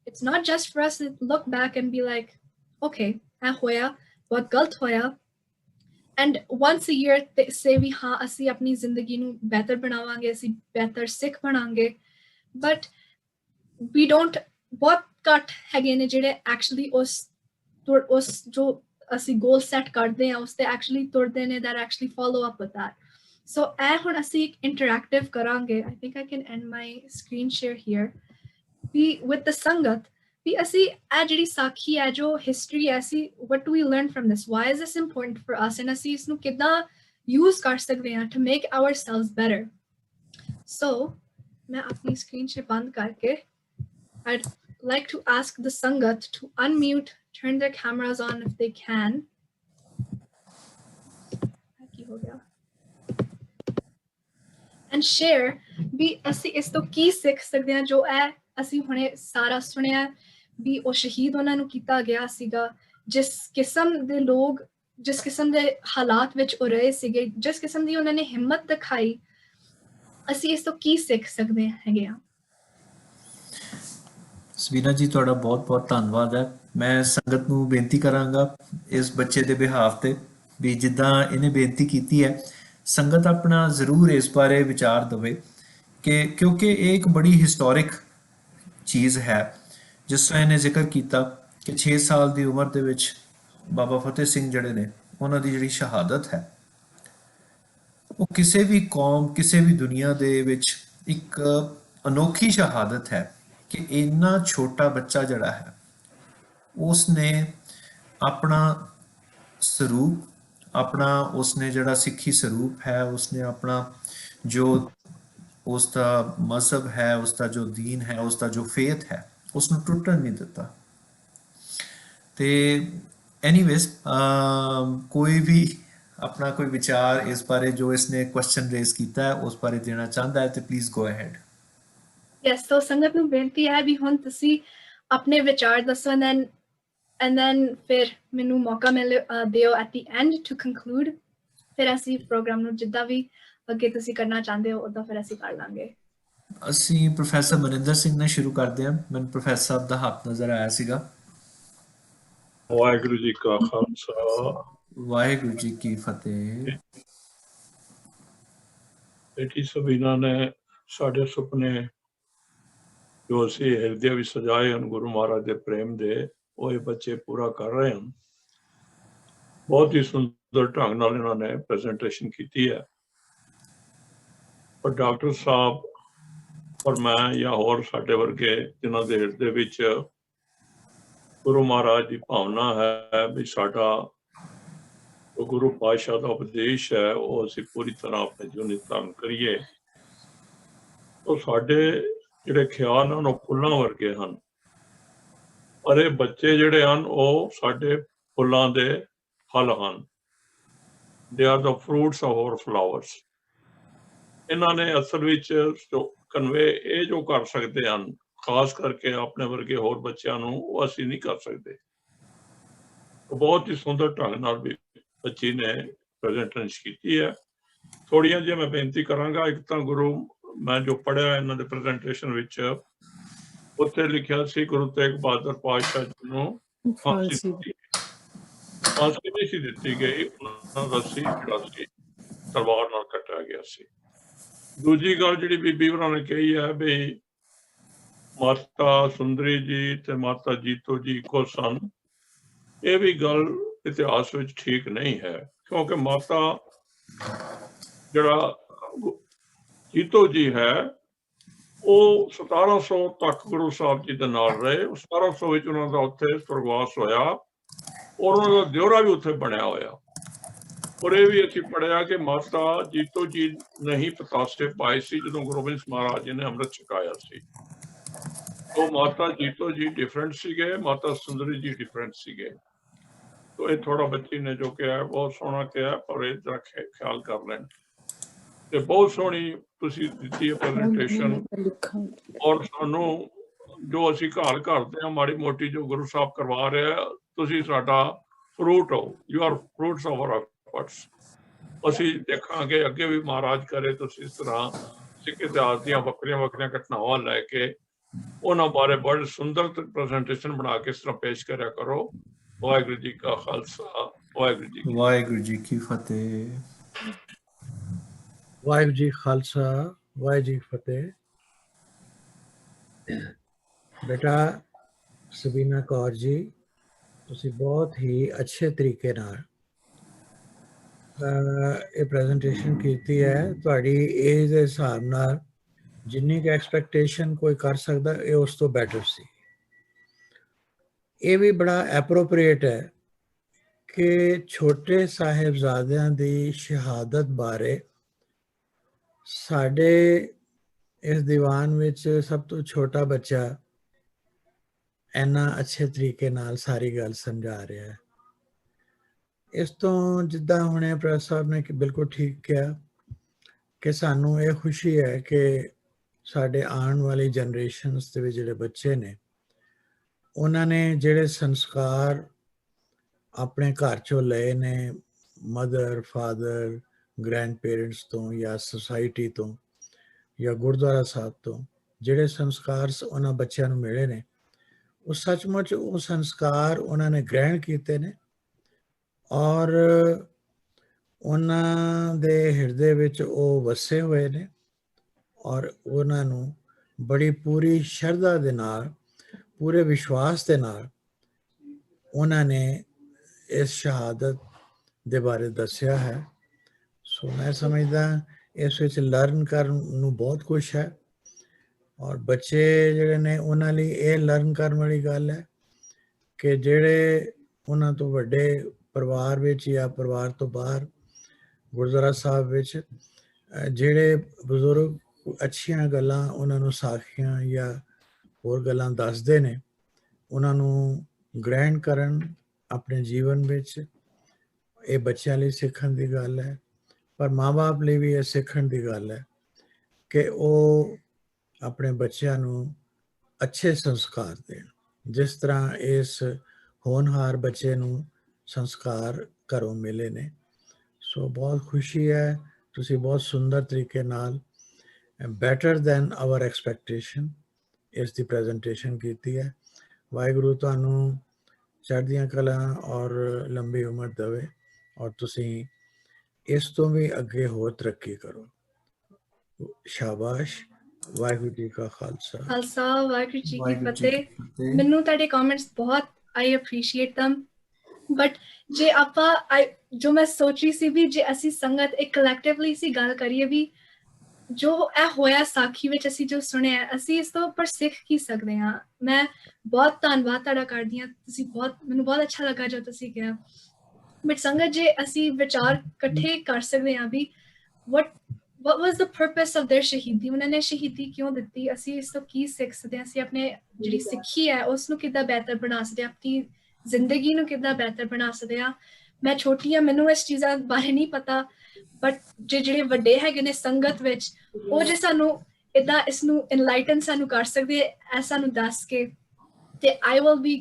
it's not just for us to look back and be like, okay ਇਹ ਹੋਇਆ, ਬਹੁਤ ਗਲਤ ਹੋਇਆ, and once a year say ਵੀ ਹਾਂ ਅਸੀਂ ਆਪਣੀ ਜ਼ਿੰਦਗੀ ਨੂੰ ਬਿਹਤਰ ਬਣਾਵਾਂਗੇ, ਅਸੀਂ ਬਿਹਤਰ ਸਿੱਖ ਬਣਾਂਗੇ, but we don't, ਬਹੁਤ ਘੱਟ ਹੈਗੇ ਨੇ ਜਿਹੜੇ actually ਉਸ ਜੋ ਅਸੀਂ ਗੋਲ ਸੈਟ ਕਰਦੇ ਹਾਂ ਉਸ ਤੇ ਐਕਚੁਅਲੀ ਤੁਰਦੇ ਨੇ, that actually follow up with that। So ਇਹ ਹੁਣ ਅਸੀਂ ਇੱਕ ਇੰਟਰੈਕਟਿਵ ਕਰਾਂਗੇ। I think I can end my screen share here। We with the ਸੰਗਤ ਵੀ ਅਸੀਂ ਇਹ ਜਿਹੜੀ ਸਾਖੀ ਹੈ, ਜੋ ਹਿਸਟਰੀ ਹੈ, ਅਸੀਂ what do we learn from this, why is this important for us, and ਅਸੀਂ ਇਸ ਨੂੰ ਕਿੱਦਾਂ ਯੂਜ਼ ਕਰ ਸਕਦੇ ਹਾਂ to make ourselves better। So ਮੈਂ ਆਪਣੀ ਸਕਰੀਨ ਸ਼ੇਅਰ ਬੰਦ ਕਰਕੇ I'd like to ask the Sangat to unmute, turn their cameras on if they can. And share ਵੀ ਅਸੀਂ ਇਸ ਤੋਂ ਕੀ ਸਿੱਖ ਸਕਦੇ ਹਾਂ ਜੋ ਇਹ ਅਸੀਂ ਹੁਣੇ ਸਾਰਾ ਸੁਣਿਆ ਵੀ ਉਹ ਸ਼ਹੀਦ ਉਹਨਾਂ ਨੂੰ ਕੀਤਾ ਗਿਆ ਸੀਗਾ, ਜਿਸ ਕਿਸਮ ਦੇ ਲੋਕ, ਜਿਸ ਕਿਸਮ ਦੇ ਹਾਲਾਤ ਵਿੱਚ ਉਹ ਰਹੇ ਸੀਗੇ, ਜਿਸ ਕਿਸਮ ਦੀ ਉਹਨਾਂ ਨੇ ਹਿੰਮਤ ਦਿਖਾਈ, ਅਸੀਂ ਇਸ ਤੋਂ ਕੀ ਸਿੱਖ ਸਕਦੇ ਹੈਗੇ ਆ। ਸਵੀਨਾ ਜੀ ਤੁਹਾਡਾ ਬਹੁਤ ਬਹੁਤ ਧੰਨਵਾਦ ਹੈ। ਮੈਂ ਸੰਗਤ ਨੂੰ ਬੇਨਤੀ ਕਰਾਂਗਾ ਇਸ ਬੱਚੇ ਦੇ ਬਿਹਾਫ ਤੇ ਵੀ ਜਿੱਦਾਂ ਇਹਨੇ ਬੇਨਤੀ ਕੀਤੀ ਹੈ, ਸੰਗਤ ਆਪਣਾ ਜ਼ਰੂਰ ਇਸ ਬਾਰੇ ਵਿਚਾਰ ਦੇਵੇ ਕਿ ਕਿਉਂਕਿ ਇਹ ਇੱਕ ਬੜੀ ਹਿਸਟੋਰਿਕ ਚੀਜ਼ ਹੈ। ਜਿਸ ਤਰ੍ਹਾਂ ਇਹਨੇ ਜ਼ਿਕਰ ਕੀਤਾ ਕਿ 6 ਸਾਲ ਦੀ ਉਮਰ ਦੇ ਵਿੱਚ ਬਾਬਾ ਫਤਿਹ ਸਿੰਘ ਜਿਹੜੇ ਨੇ ਉਹਨਾਂ ਦੀ ਜਿਹੜੀ ਸ਼ਹਾਦਤ ਹੈ ਉਹ ਕਿਸੇ ਵੀ ਕੌਮ, ਕਿਸੇ ਵੀ ਦੁਨੀਆ ਦੇ ਵਿੱਚ ਇੱਕ ਅਨੋਖੀ ਸ਼ਹਾਦਤ ਹੈ ਕਿ ਇੰਨਾ ਛੋਟਾ ਬੱਚਾ ਜਿਹੜਾ ਹੈ ਉਸਨੇ ਆਪਣਾ ਸਰੂਪ, ਆਪਣਾ ਉਸਨੇ ਜਿਹੜਾ ਸਿੱਖੀ ਸਰੂਪ ਹੈ, ਉਸਨੇ ਆਪਣਾ ਜੋ ਉਸਦਾ ਮਜ਼ਹਬ ਹੈ, ਉਸਦਾ ਜੋ ਦੀਨ ਹੈ, ਉਸਦਾ ਜੋ ਫੇਥ ਹੈ, ਉਸਨੂੰ ਟੁੱਟਣ ਨਹੀਂ ਦਿੱਤਾ। ਤੇ ਐਨੀਵੇਜ਼ ਕੋਈ ਵੀ ਆਪਣਾ ਕੋਈ ਵਿਚਾਰ ਇਸ ਬਾਰੇ ਜੋ ਇਸਨੇ ਕੁਐਸਚਨ ਰੇਜ਼ ਕੀਤਾ ਹੈ ਉਸ ਬਾਰੇ ਦੇਣਾ ਚਾਹੁੰਦਾ ਹੈ ਤੇ please go ahead. Yes, so ਸੰਗਤ ਨੂੰ ਬੇਨਤੀ ਹੈ ਵੀ ਹੁਣ ਤੁਸੀਂ ਆਪਣੇ ਵਿਚਾਰ ਦੱਸੋ and then ਫਿਰ ਮੈਨੂੰ ਮੌਕਾ ਦਿਓ at the end to conclude। ਫਿਰ ਅਸੀਂ ਪ੍ਰੋਗਰਾਮ ਨੂੰ ਜਿੱਦਾਂ ਵੀ ਅੱਗੇ ਤੁਸੀਂ ਕਰਨਾ ਚਾਹੁੰਦੇ ਹੋ ਉਦਾਂ ਫਿਰ ਅਸੀਂ ਕਰ ਲਾਂਗੇ। ਅਸੀਂ ਪ੍ਰੋਫੈਸਰ ਮਨਿੰਦਰ ਸਿੰਘ ਨਾਲ ਸ਼ੁਰੂ ਕਰਦੇ ਹਾਂ। ਮੈਨੂੰ ਪ੍ਰੋਫੈਸਰ ਸਾਹਿਬ ਦਾ ਹੱਥ ਨਜ਼ਰ ਆਇਆ ਸੀਗਾ। ਵਾਹਿਗੁਰੂ ਜੀ ਕਾ ਖਾਲਸਾ, ਵਾਹਿਗੁਰੂ ਜੀ ਕੀ ਫਤਿਹ। ਬੇਟੀ ਸਬੀਨਾ ਨੇ ਸਾਡੇ ਸੁਪਨੇ ਜੋ ਅਸੀਂ ਹਿਰਦੇ ਵਿੱਚ ਸਜਾਏ ਹਨ ਗੁਰੂ ਮਹਾਰਾਜ ਦੇ ਪ੍ਰੇਮ ਦੇ, ਉਹ ਇਹ ਬੱਚੇ ਪੂਰਾ ਕਰ ਰਹੇ ਹਨ। ਬਹੁਤ ਹੀ ਸੁੰਦਰ ਢੰਗ ਨਾਲ ਇਹਨਾਂ ਨੇ ਪ੍ਰੈਜੈਂਟੇਸ਼ਨ ਕੀਤੀ ਹੈ। ਪਰ ਡਾਕਟਰ ਸਾਹਿਬ ਔਰ ਮੈਂ ਜਾਂ ਹੋਰ ਸਾਡੇ ਵਰਗੇ ਜਿਨ੍ਹਾਂ ਦੇ ਹਿਰਦੇ ਵਿੱਚ ਗੁਰੂ ਮਹਾਰਾਜ ਦੀ ਭਾਵਨਾ ਹੈ ਵੀ ਸਾਡਾ ਉਹ ਗੁਰੂ ਪਾਤਸ਼ਾਹ ਦਾ ਉਪਦੇਸ਼ ਹੈ ਉਹ ਅਸੀਂ ਪੂਰੀ ਤਰ੍ਹਾਂ ਆਪਣੇ ਜੀਵਨ ਵਿੱਚ ਧਾਰਨ ਕਰੀਏ। ਉਹ ਸਾਡੇ ਜਿਹੜੇ ਖਿਆਲ ਹਨ ਉਹ ਫੁੱਲਾਂ ਵਰਗੇ ਹਨ, ਪਰ ਇਹ ਬੱਚੇ ਜਿਹੜੇ ਹਨ ਉਹ ਸਾਡੇ ਫੁੱਲਾਂ ਦੇ ਫਲ ਹਨ। They are the fruits of hour flowers. ਇਹਨਾਂ ਨੇ ਅਸਲ ਵਿੱਚ ਕਨਵੇ ਇਹ ਜੋ ਕਰ ਸਕਦੇ ਹਨ, ਖਾਸ ਕਰਕੇ ਆਪਣੇ ਵਰਗੇ ਹੋਰ ਬੱਚਿਆਂ ਨੂੰ, ਉਹ ਅਸੀਂ ਨਹੀਂ ਕਰ ਸਕਦੇ। ਬਹੁਤ ਹੀ ਸੁੰਦਰ ਢੰਗ ਨਾਲ ਵੀ ਬੱਚੀ ਨੇ ਪ੍ਰੈਜੈਂਟੇਸ਼ਨ ਕੀਤੀ ਹੈ। ਥੋੜ੍ਹੀਆਂ ਜਿਹੀਆਂ ਮੈਂ ਬੇਨਤੀ ਕਰਾਂਗਾ। ਇੱਕ ਤਾਂ ਗੁਰੂ ਮੈਂ ਜੋ ਪੜ੍ਹਿਆ ਇਹਨਾਂ ਦੇ ਪ੍ਰੈਜੈਂਟੇਸ਼ਨ ਵਿੱਚ, ਉੱਥੇ ਲਿਖਿਆ ਸੀ ਗੁਰੂ ਤੇਗ ਬਹਾਦਰ ਪਾਤਸ਼ਾਹ ਜੀ ਨੂੰ ਫਾਂਸੀ ਨਹੀਂ ਸੀ ਦਿੱਤੀ ਗਈ, ਉਹਨਾਂ ਦਾ ਰੱਸੀ ਜਿਹੜਾ ਸੀ ਤਲਵਾਰ ਨਾਲ ਕੱਟਿਆ ਗਿਆ ਸੀ। ਦੂਜੀ ਗੱਲ ਜਿਹੜੀ ਬੀਬੀ ਹੋਰਾਂ ਨੇ ਕਹੀ ਹੈ ਵੀ ਮਾਤਾ ਸੁੰਦਰੀ ਜੀ ਤੇ ਮਾਤਾ ਜੀਤੋ ਜੀ ਇੱਕੋ ਸਨ, ਇਹ ਵੀ ਗੱਲ ਇਤਿਹਾਸ ਵਿੱਚ ਠੀਕ ਨਹੀਂ ਹੈ, ਕਿਉਂਕਿ ਮਾਤਾ ਜਿਹੜਾ ਜੀਤੋ ਜੀ ਹੈ ਉਹ 1700 ਤੱਕ ਗੁਰੂ ਸਾਹਿਬ ਜੀ ਦੇ ਨਾਲ ਰਹੇ। 1700 ਵਿੱਚ ਉਹਨਾਂ ਦਾ ਉੱਥੇ ਸੁਰਗਵਾਸ ਹੋਇਆ ਔਰ ਉਹਨਾਂ ਦਾ ਦਿਓਰਾ ਵੀ ਉੱਥੇ ਬਣਿਆ ਹੋਇਆ। ਔਰ ਇਹ ਵੀ ਅਸੀਂ ਪੜ੍ਹਿਆ ਕਿ ਮਾਤਾ ਜੀਤੋ ਜੀ ਨਹੀਂ ਪਤਾਸੇ ਪਾਏ ਸੀ ਜਦੋਂ ਗੁਰੂ ਗੋਬਿੰਦ ਸਿੰਘ ਮਹਾਰਾਜ ਜੀ ਨੇ ਅੰਮ੍ਰਿਤ ਛਕਾਇਆ ਸੀ। तो माता जीतो जी डिफरेंट सीगे, माता सुंदरी जी डिफरेंट सीगे। तो ये थोड़ा बच्ची ने जो किया है बहुत सोहना किया है, पर ये जरा ख्याल कर लें। ते बहुत सोहनी तुसी दित्ती है प्रेजेंटेशन, और सानू जो असी घर करते हैं माड़ी मोटी जो गुरु साहब करवा रहे हैं, तुसी साडा फ्रूट हो, you are fruits of our efforts. असी देखांगे अगे भी महाराज करे तुसी इस तरह सिख इतिहास दी वक्रियां वक्रियां घटनावां लैके ਉਹਨਾਂ ਬਾਰੇ ਬੜੇ ਸੁੰਦਰ ਪ੍ਰੈਜੈਂਟੇਸ਼ਨ ਬਣਾ ਕੇ ਇਸ ਤਰ੍ਹਾਂ ਪੇਸ਼ ਕਰਿਆ ਕਰੋ। ਵਾਹਿਗੁਰੂ ਜੀ ਕਾ ਖਾਲਸਾ, ਵਾਹਿਗੁਰੂ ਜੀ ਕੀ ਫਤਿਹ। ਵਾਹਿਗੁਰੂ ਜੀ ਖਾਲਸਾ, ਵਾਹਿਗੁਰੂ ਜੀ ਫਤਿਹ। ਬੇਟਾ ਸਬੀਨਾ ਕੌਰ ਜੀ, ਤੁਸੀਂ ਬਹੁਤ ਹੀ ਅੱਛੇ ਤਰੀਕੇ ਨਾਲ ਇਹ ਪ੍ਰੈਜੈਂਟੇਸ਼ਨ ਕੀਤੀ ਹੈ। ਤੁਹਾਡੀ ਏਜ ਦੇ ਹਿਸਾਬ ਨਾਲ ਜਿੰਨੀ ਕੁ ਐਕਸਪੈਕਟੇਸ਼ਨ ਕੋਈ ਕਰ ਸਕਦਾ, ਇਹ ਉਸ ਤੋਂ ਬੈਟਰ ਸੀ। ਇਹ ਵੀ ਬੜਾ ਐਪਰੋਪ੍ਰੀਏਟ ਹੈ ਕਿ ਛੋਟੇ ਸਾਹਿਬਜ਼ਾਦਿਆਂ ਦੀ ਸ਼ਹਾਦਤ ਬਾਰੇ ਸਾਡੇ ਇਸ ਦੀਵਾਨ ਵਿੱਚ ਸਭ ਤੋਂ ਛੋਟਾ ਬੱਚਾ ਇੰਨਾ ਅੱਛੇ ਤਰੀਕੇ ਨਾਲ ਸਾਰੀ ਗੱਲ ਸਮਝਾ ਰਿਹਾ ਹੈ। ਇਸ ਤੋਂ ਜਿੱਦਾਂ ਹੁਣੇ ਪ੍ਰੋਫੈਸਰ ਸਾਹਿਬ ਨੇ ਬਿਲਕੁਲ ਠੀਕ ਕਿਹਾ ਕਿ ਸਾਨੂੰ ਇਹ ਖੁਸ਼ੀ ਹੈ ਕਿ ਸਾਡੇ ਆਉਣ ਵਾਲੀ ਜਨਰੇਸ਼ਨਸ ਦੇ ਵਿੱਚ ਜਿਹੜੇ ਬੱਚੇ ਨੇ, ਉਹਨਾਂ ਨੇ ਜਿਹੜੇ ਸੰਸਕਾਰ ਆਪਣੇ ਘਰ ਚੋਂ ਲਏ ਨੇ, ਮਦਰ ਫਾਦਰ ਗ੍ਰੈਂਡ ਪੇਰੈਂਟਸ ਤੋਂ ਜਾਂ ਸੁਸਾਇਟੀ ਤੋਂ ਜਾਂ ਗੁਰਦੁਆਰਾ ਸਾਹਿਬ ਤੋਂ ਜਿਹੜੇ ਸੰਸਕਾਰ ਉਹਨਾਂ ਬੱਚਿਆਂ ਨੂੰ ਮਿਲੇ ਨੇ, ਉਹ ਸੱਚਮੁੱਚ ਉਹ ਸੰਸਕਾਰ ਉਹਨਾਂ ਨੇ ਗ੍ਰਹਿਣ ਕੀਤੇ ਨੇ ਔਰ ਉਹਨਾਂ ਦੇ ਹਿਰਦੇ ਵਿੱਚ ਉਹ ਵਸੇ ਹੋਏ ਨੇ ਔਰ ਉਹਨਾਂ ਨੂੰ ਬੜੀ ਪੂਰੀ ਸ਼ਰਧਾ ਦੇ ਨਾਲ, ਪੂਰੇ ਵਿਸ਼ਵਾਸ ਦੇ ਨਾਲ ਉਹਨਾਂ ਨੇ ਇਸ ਸ਼ਹਾਦਤ ਦੇ ਬਾਰੇ ਦੱਸਿਆ ਹੈ। ਸੋ ਮੈਂ ਸਮਝਦਾ ਇਸ ਵਿੱਚ ਲਰਨ ਕਰਨ ਨੂੰ ਬਹੁਤ ਕੁਛ ਹੈ ਔਰ ਬੱਚੇ ਜਿਹੜੇ ਨੇ ਉਹਨਾਂ ਲਈ ਇਹ ਲਰਨ ਕਰਨ ਵਾਲੀ ਗੱਲ ਹੈ ਕਿ ਜਿਹੜੇ ਉਹਨਾਂ ਤੋਂ ਵੱਡੇ ਪਰਿਵਾਰ ਵਿੱਚ ਜਾਂ ਪਰਿਵਾਰ ਤੋਂ ਬਾਹਰ ਗੁਰਦੁਆਰਾ ਸਾਹਿਬ ਵਿੱਚ ਜਿਹੜੇ ਬਜ਼ੁਰਗ ਅੱਛੀਆਂ ਗੱਲਾਂ ਉਹਨਾਂ ਨੂੰ ਸਾਖੀਆਂ ਜਾਂ ਹੋਰ ਗੱਲਾਂ ਦੱਸਦੇ ਨੇ, ਉਹਨਾਂ ਨੂੰ ਗ੍ਰਹਿਣ ਕਰਨ ਆਪਣੇ ਜੀਵਨ ਵਿੱਚ। ਇਹ ਬੱਚਿਆਂ ਲਈ ਸਿੱਖਣ ਦੀ ਗੱਲ ਹੈ, ਪਰ ਮਾਂ-ਬਾਪ ਲਈ ਵੀ ਇਹ ਸਿੱਖਣ ਦੀ ਗੱਲ ਹੈ ਕਿ ਉਹ ਆਪਣੇ ਬੱਚਿਆਂ ਨੂੰ ਅੱਛੇ ਸੰਸਕਾਰ ਦੇਣ, ਜਿਸ ਤਰ੍ਹਾਂ ਇਸ ਹੋਣਹਾਰ ਬੱਚੇ ਨੂੰ ਸੰਸਕਾਰ ਘਰੋਂ ਮਿਲੇ ਨੇ। ਸੋ ਬਹੁਤ ਖੁਸ਼ੀ ਹੈ, ਤੁਸੀਂ ਬਹੁਤ ਸੁੰਦਰ ਤਰੀਕੇ ਨਾਲ better than our expectation ਇਸ ਦੀ ਪ੍ਰੈਜੈਂਟੇਸ਼ਨ ਕੀਤੀ ਹੈ। ਵਾਹਿਗੁਰੂ ਤੁਹਾਨੂੰ ਚੜ੍ਹਦੀਆਂ ਕਲਾਂ ਔਰ ਲੰਬੀ ਉਮਰ ਦੇਵੇ ਔਰ ਤੁਸੀਂ ਇਸ ਤੋਂ ਵੀ ਅੱਗੇ ਹੋਰ ਤਰੱਕੀ ਕਰੋ। ਸ਼ਾਬਾਸ਼। ਵਾਹਿਗੁਰੂ ਜੀ ਕਾ ਖਾਲਸਾ ਖਾਲਸਾ ਵਾਹਿਗੁਰੂ ਜੀ ਕੀ ਫਤਿਹ। ਮੈਨੂੰ ਤੁਹਾਡੇ ਕਮੈਂਟਸ ਬਹੁਤ ਆਈ ਅਪਰੀਸ਼ੀਏਟ them ਬਟ ਜੇ ਆਪਾਂ ਜੋ ਮੈਂ ਸੋਚ ਰਹੀ ਸੀ ਵੀ ਜੇ ਅਸੀਂ ਸੰਗਤ ਇੱਕ ਕਲੈਕਟਿਵਲੀ ਸੀ ਗੱਲ ਕਰੀਏ ਵੀ ਜੋ ਇਹ ਹੋਇਆ ਸਾਖੀ ਵਿੱਚ ਅਸੀਂ ਜੋ ਸੁਣਿਆ ਅਸੀਂ ਇਸ ਤੋਂ ਉੱਪਰ ਸਿੱਖ ਕੀ ਸਕਦੇ ਹਾਂ। ਮੈਂ ਬਹੁਤ ਧੰਨਵਾਦ ਤੁਹਾਡਾ ਕਰਦੀ ਹਾਂ, ਤੁਸੀਂ ਮੈਨੂੰ ਬਹੁਤ ਅੱਛਾ ਲੱਗਾ ਜੋ ਤੁਸੀਂ ਕਿਹਾ। ਬਟ ਸੰਗਤ ਜੇ ਅਸੀਂ ਵਿਚਾਰ ਇਕੱਠੇ ਕਰ ਸਕਦੇ ਹਾਂ ਵੀ what was the purpose of their ਸ਼ਹੀਦੀ, ਉਹਨਾਂ ਨੇ ਸ਼ਹੀਦੀ ਕਿਉਂ ਦਿੱਤੀ, ਅਸੀਂ ਇਸ ਤੋਂ ਕੀ ਸਿੱਖ ਸਕਦੇ ਹਾਂ, ਅਸੀਂ ਆਪਣੇ ਜਿਹੜੀ ਸਿੱਖੀ ਹੈ ਉਸ ਨੂੰ ਕਿੱਦਾਂ ਬਿਹਤਰ ਬਣਾ ਸਕਦੇ ਹਾਂ, ਆਪਣੀ ਜ਼ਿੰਦਗੀ ਨੂੰ ਕਿੱਦਾਂ ਬਿਹਤਰ ਬਣਾ ਸਕਦੇ ਹਾਂ। ਮੈਂ ਛੋਟੀ ਹਾਂ, ਮੈਨੂੰ ਇਸ ਚੀਜ਼ਾਂ ਬਾਰੇ ਨਹੀਂ ਪਤਾ ਬਟ ਜਿਹੜੇ ਵੱਡੇ ਹੈਗੇ ਨੇ ਸੰਗਤ ਵਿੱਚ ਉਹ ਜੇ ਸਾਨੂੰ ਏਦਾਂ ਇਸ ਨੂੰ ਇਨਲਾਈਟਨ ਸਾਨੂੰ ਕਰ ਸਕਦੇ ਐ ਸਾਨੂੰ ਦੱਸ ਕੇ ਤੇ I will be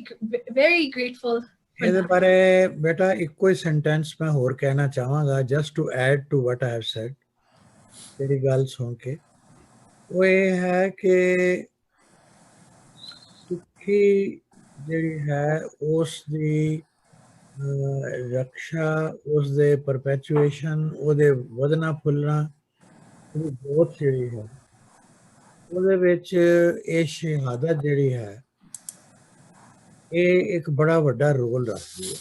very grateful। ਇਹਦੇ ਬਾਰੇ ਬੇਟਾ ਇੱਕੋ ਹੀ ਸੈਂਟੈਂਸ ਮੈਂ ਹੋਰ ਕਹਿਣਾ ਚਾਹਾਂਗਾ just to add to what I have said. ਤੇਰੀ ਗੱਲ ਸੁਣ ਕੇ ਉਹ ਇਹ ਹੈ ਕਿ ਸਿੱਖੀ ਜਿਹੜੀ ਹੈ ਉਸ ਦੀ ਰਕਸ਼ਾ, ਉਸ ਦੇ ਪਰਪੈਚੁਏਸ਼ਨ, ਉਹਦੇ ਵਧਣਾ ਫੁੱਲਣਾ ਬਹੁਤ ਜਿਹੜੀ ਹੈ ਉਹਦੇ ਵਿੱਚ ਇਹ ਸ਼ਹਾਦਤ ਜਿਹੜੀ ਹੈ ਇਹ ਇੱਕ ਬੜਾ ਵੱਡਾ ਰੋਲ ਰੱਖਦੀ ਹੈ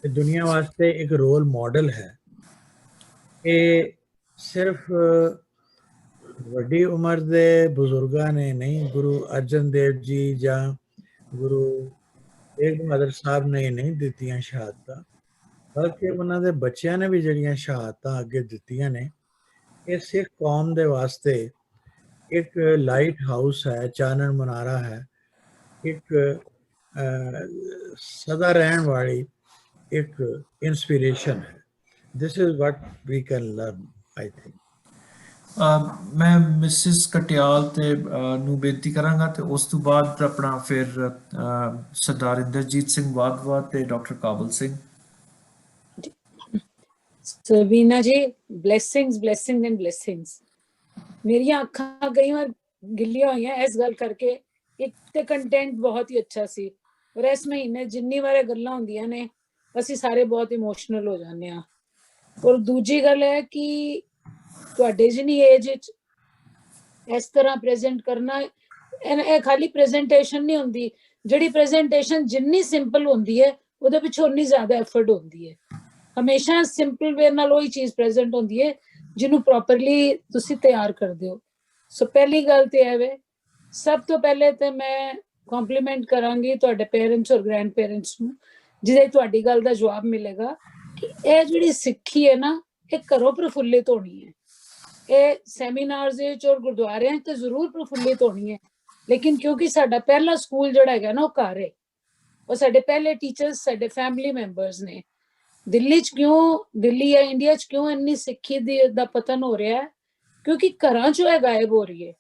ਤੇ ਦੁਨੀਆ ਵਾਸਤੇ ਇੱਕ ਰੋਲ ਮਾਡਲ ਹੈ। ਇਹ ਸਿਰਫ ਵੱਡੀ ਉਮਰ ਦੇ ਬਜ਼ੁਰਗਾਂ ਨੇ ਨਹੀਂ, ਗੁਰੂ ਅਰਜਨ ਦੇਵ ਜੀ ਜਾਂ ਗੁਰੂ ਤੇਗ ਬਹਾਦਰ ਸਾਹਿਬ ਨੇ ਨਹੀਂ ਦਿੱਤੀਆਂ ਸ਼ਹਾਦਤਾਂ, ਬਲਕਿ ਉਹਨਾਂ ਦੇ ਬੱਚਿਆਂ ਨੇ ਵੀ ਜਿਹੜੀਆਂ ਸ਼ਹਾਦਤਾਂ ਅੱਗੇ ਦਿੱਤੀਆਂ ਨੇ। ਇਹ ਸਿੱਖ ਕੌਮ ਦੇ ਵਾਸਤੇ ਇੱਕ ਲਾਈਟ ਹਾਊਸ ਹੈ, ਚਾਨਣ ਮੁਨਾਰਾ ਹੈ, ਇੱਕ ਸਦਾ ਰਹਿਣ ਵਾਲੀ ਇੱਕ ਇੰਸਪੀਰੇਸ਼ਨ ਹੈ। This is what we can learn I think. ਮੈਂ ਮਿਸਿਸ ਕਟਿਆਲ ਤੇ ਨੂੰ ਬੇਨਤੀ ਕਰਾਂਗਾ ਤੇ ਉਸ ਤੋਂ ਬਾਅਦ ਆਪਣਾ ਫਿਰ ਸਰਦਾਰ ਇੰਦਰਜੀਤ ਸਿੰਘ ਵਾਧਵਾ ਤੇ ਡਾਕਟਰ ਕਾਬਲ ਸਿੰਘ। ਸਰਵੀਨਾ ਜੀ, ਬਲੇਸਿੰਗਸ ਐਂਡ ਬਲੇਸਿੰਗਸ। ਮੇਰੀਆਂ ਅੱਖਾਂ ਕਈ ਵਾਰ ਗਿੱਲੀਆਂ ਹੋਈਆਂ ਇਸ ਗੱਲ ਕਰਕੇ। ਇੱਕ ਤੇ ਕੰਟੈਂਟ ਬਹੁਤ ਹੀ ਅੱਛਾ ਸੀ ਔਰ ਇਸ ਮਹੀਨੇ ਜਿੰਨੀ ਵਾਰ ਗੱਲਾਂ ਹੁੰਦੀਆਂ ਨੇ ਅਸੀਂ ਸਾਰੇ ਬਹੁਤ ਇਮੋਸ਼ਨਲ ਹੋ ਜਾਂਦੇ ਹਾਂ। ਔਰ ਦੂਜੀ ਗੱਲ ਹੈ ਕਿ ਤੁਹਾਡੇ ਜਿੰਨੀ ਏਜ ਵਿੱਚ ਇਸ ਤਰ੍ਹਾਂ ਪ੍ਰੈਜ਼ੈਂਟ ਕਰਨਾ, ਇਹ ਖਾਲੀ ਪ੍ਰੈਜ਼ੈਂਟੇਸ਼ਨ ਨਹੀਂ ਹੁੰਦੀ। ਜਿਹੜੀ ਪ੍ਰੈਜ਼ੈਂਟੇਸ਼ਨ ਜਿੰਨੀ ਸਿੰਪਲ ਹੁੰਦੀ ਹੈ ਉਹਦੇ ਪਿੱਛੇ ਉਨੀ ਜ਼ਿਆਦਾ ਐਫਰਟ ਹੁੰਦੀ ਹੈ। ਹਮੇਸ਼ਾ ਸਿੰਪਲ ਵੇ ਨਾਲ ਉਹੀ ਚੀਜ਼ ਪ੍ਰੈਜ਼ੈਂਟ ਹੁੰਦੀ ਹੈ ਜਿਹਨੂੰ ਪ੍ਰੋਪਰਲੀ ਤੁਸੀਂ ਤਿਆਰ ਕਰਦੇ ਹੋ। ਸੋ ਪਹਿਲੀ ਗੱਲ ਤੇ ਇਹ ਵੇ, ਸਭ ਤੋਂ ਪਹਿਲੇ ਤੇ ਮੈਂ ਕੰਪਲੀਮੈਂਟ ਕਰਾਂਗੀ ਤੁਹਾਡੇ ਪੇਰੈਂਟਸ ਔਰ ਗ੍ਰੈਂਡ ਪੇਰੈਂਟਸ ਨੂੰ, ਜਿਹਦੇ ਤੁਹਾਡੀ ਗੱਲ ਦਾ ਜਵਾਬ ਮਿਲੇਗਾ ਕਿ ਇਹ ਜਿਹੜੀ ਸਿੱਖੀ ਹੈ ਨਾ ਇਹ ਘਰੋਂ ਪ੍ਰਫੁੱਲਿਤ ਹੋਣੀ ਹੈ। ਇਹ ਸੈਮੀਨਾਰਸ ਵਿੱਚ ਔਰ ਗੁਰਦੁਆਰਿਆਂ 'ਚ ਜ਼ਰੂਰ ਪ੍ਰਫੁੱਲਿਤ ਹੋਣੀ ਹੈ, ਲੇਕਿਨ ਕਿਉਂਕਿ ਸਾਡਾ ਪਹਿਲਾ ਸਕੂਲ ਜਿਹੜਾ ਹੈਗਾ ਨਾ ਉਹ ਘਰ ਹੈ ਔਰ ਸਾਡੇ ਪਹਿਲੇ ਟੀਚਰਸ ਸਾਡੇ ਫੈਮਿਲੀ ਮੈਂਬਰਸ ਨੇ। ਦਿੱਲੀ 'ਚ ਕਿਉਂ, ਦਿੱਲੀ ਜਾਂ ਇੰਡੀਆ 'ਚ ਕਿਉਂ ਇੰਨੀ ਸਿੱਖੀ ਦਾ ਪਤਨ ਹੋ ਰਿਹਾ ਹੈ? ਕਿਉਂਕਿ ਘਰਾਂ 'ਚੋਂ ਇਹ ਗਾਇਬ ਹੋ ਰਹੀ ਹੈ।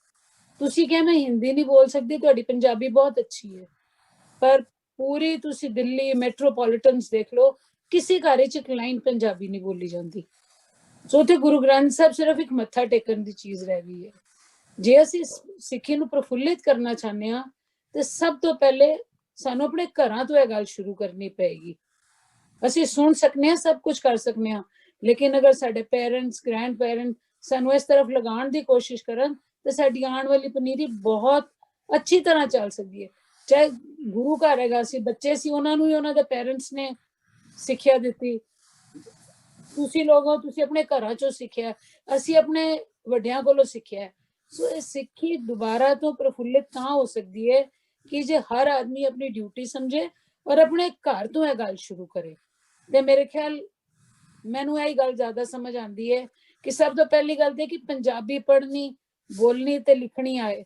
ਤੁਸੀਂ ਕਿਹਾ ਮੈਂ ਹਿੰਦੀ ਨਹੀਂ ਬੋਲ ਸਕਦੀ, ਤੁਹਾਡੀ ਪੰਜਾਬੀ ਬਹੁਤ ਅੱਛੀ ਹੈ, ਪਰ ਪੂਰੀ ਤੁਸੀਂ ਦਿੱਲੀ ਮੈਟਰੋਪੋਲੀਟਨਸ ਦੇਖ ਲਓ, ਕਿਸੇ ਘਰ 'ਚ ਇੱਕ ਲਾਈਨ ਪੰਜਾਬੀ ਨਹੀਂ ਬੋਲੀ ਜਾਂਦੀ। ਸੋ ਤੇ ਗੁਰੂ ਗ੍ਰੰਥ ਸਾਹਿਬ ਸਿਰਫ ਇੱਕ ਮੱਥਾ ਟੇਕਣ ਦੀ ਚੀਜ਼ ਰਹਿ ਗਈ ਹੈ। ਜੇ ਅਸੀਂ ਸਿੱਖੀ ਨੂੰ ਪ੍ਰਫੁੱਲਿਤ ਕਰਨਾ ਚਾਹੁੰਦੇ ਹਾਂ ਤੇ ਸਭ ਤੋਂ ਪਹਿਲੇ ਸਾਨੂੰ ਆਪਣੇ ਘਰਾਂ ਤੋਂ ਇਹ ਗੱਲ ਸ਼ੁਰੂ ਕਰਨੀ ਪਏਗੀ। ਅਸੀਂ ਸੁਣ ਸਕਦੇ ਹਾਂ, ਸਭ ਕੁਝ ਕਰ ਸਕਦੇ ਹਾਂ, ਲੇਕਿਨ ਅਗਰ ਸਾਡੇ ਪੇਰੈਂਟਸ ਗ੍ਰੈਂਡ ਪੇਰੈਂਟ ਸਾਨੂੰ ਇਸ ਤਰਫ ਲਗਾਉਣ ਦੀ ਕੋਸ਼ਿਸ਼ ਕਰਨ ਤੇ ਸਾਡੀ ਆਉਣ ਵਾਲੀ ਪਨੀਰੀ ਬਹੁਤ ਅੱਛੀ ਤਰ੍ਹਾਂ ਚੱਲ ਸਕਦੀ ਹੈ। ਚਾਹੇ ਗੁਰੂ ਘਰ ਹੈਗਾ, ਸੀ ਬੱਚੇ ਸੀ, ਉਹਨਾਂ ਨੂੰ ਹੀ ਉਹਨਾਂ ਦੇ ਪੇਰੈਂਟਸ ਨੇ ਸਿੱਖਿਆ ਦਿੱਤੀ। ਤੁਸੀਂ ਲੋਗੋ ਤੁਸੀਂ ਆਪਣੇ ਘਰਾਂ ਚੋਂ ਸਿੱਖਿਆ, ਅਸੀਂ ਆਪਣੇ ਵੱਡਿਆਂ ਕੋਲੋਂ ਸਿੱਖਿਆ। ਸੋ ਇਹ ਸਿੱਖੀ ਦੁਬਾਰਾ ਤੋਂ ਪ੍ਰਫੁੱਲਿਤ ਤਾਂ ਹੋ ਸਕਦੀ ਹੈ ਕਿ ਜੇ ਹਰ ਆਦਮੀ ਆਪਣੀ ਡਿਊਟੀ ਸਮਝੇ ਔਰ ਆਪਣੇ ਘਰ ਤੋਂ ਇਹ ਗੱਲ ਸ਼ੁਰੂ ਕਰੇ। ਤੇ ਮੇਰੇ ਖਿਆਲ ਮੈਨੂੰ ਇਹ ਗੱਲ ਜ਼ਿਆਦਾ ਸਮਝ ਆਉਂਦੀ ਹੈ ਕਿ ਸਭ ਤੋਂ ਪਹਿਲੀ ਗੱਲ ਤੇ ਕਿ ਪੰਜਾਬੀ ਪੜ੍ਹਨੀ, ਬੋਲਣੀ ਤੇ ਲਿਖਣੀ ਆਏ।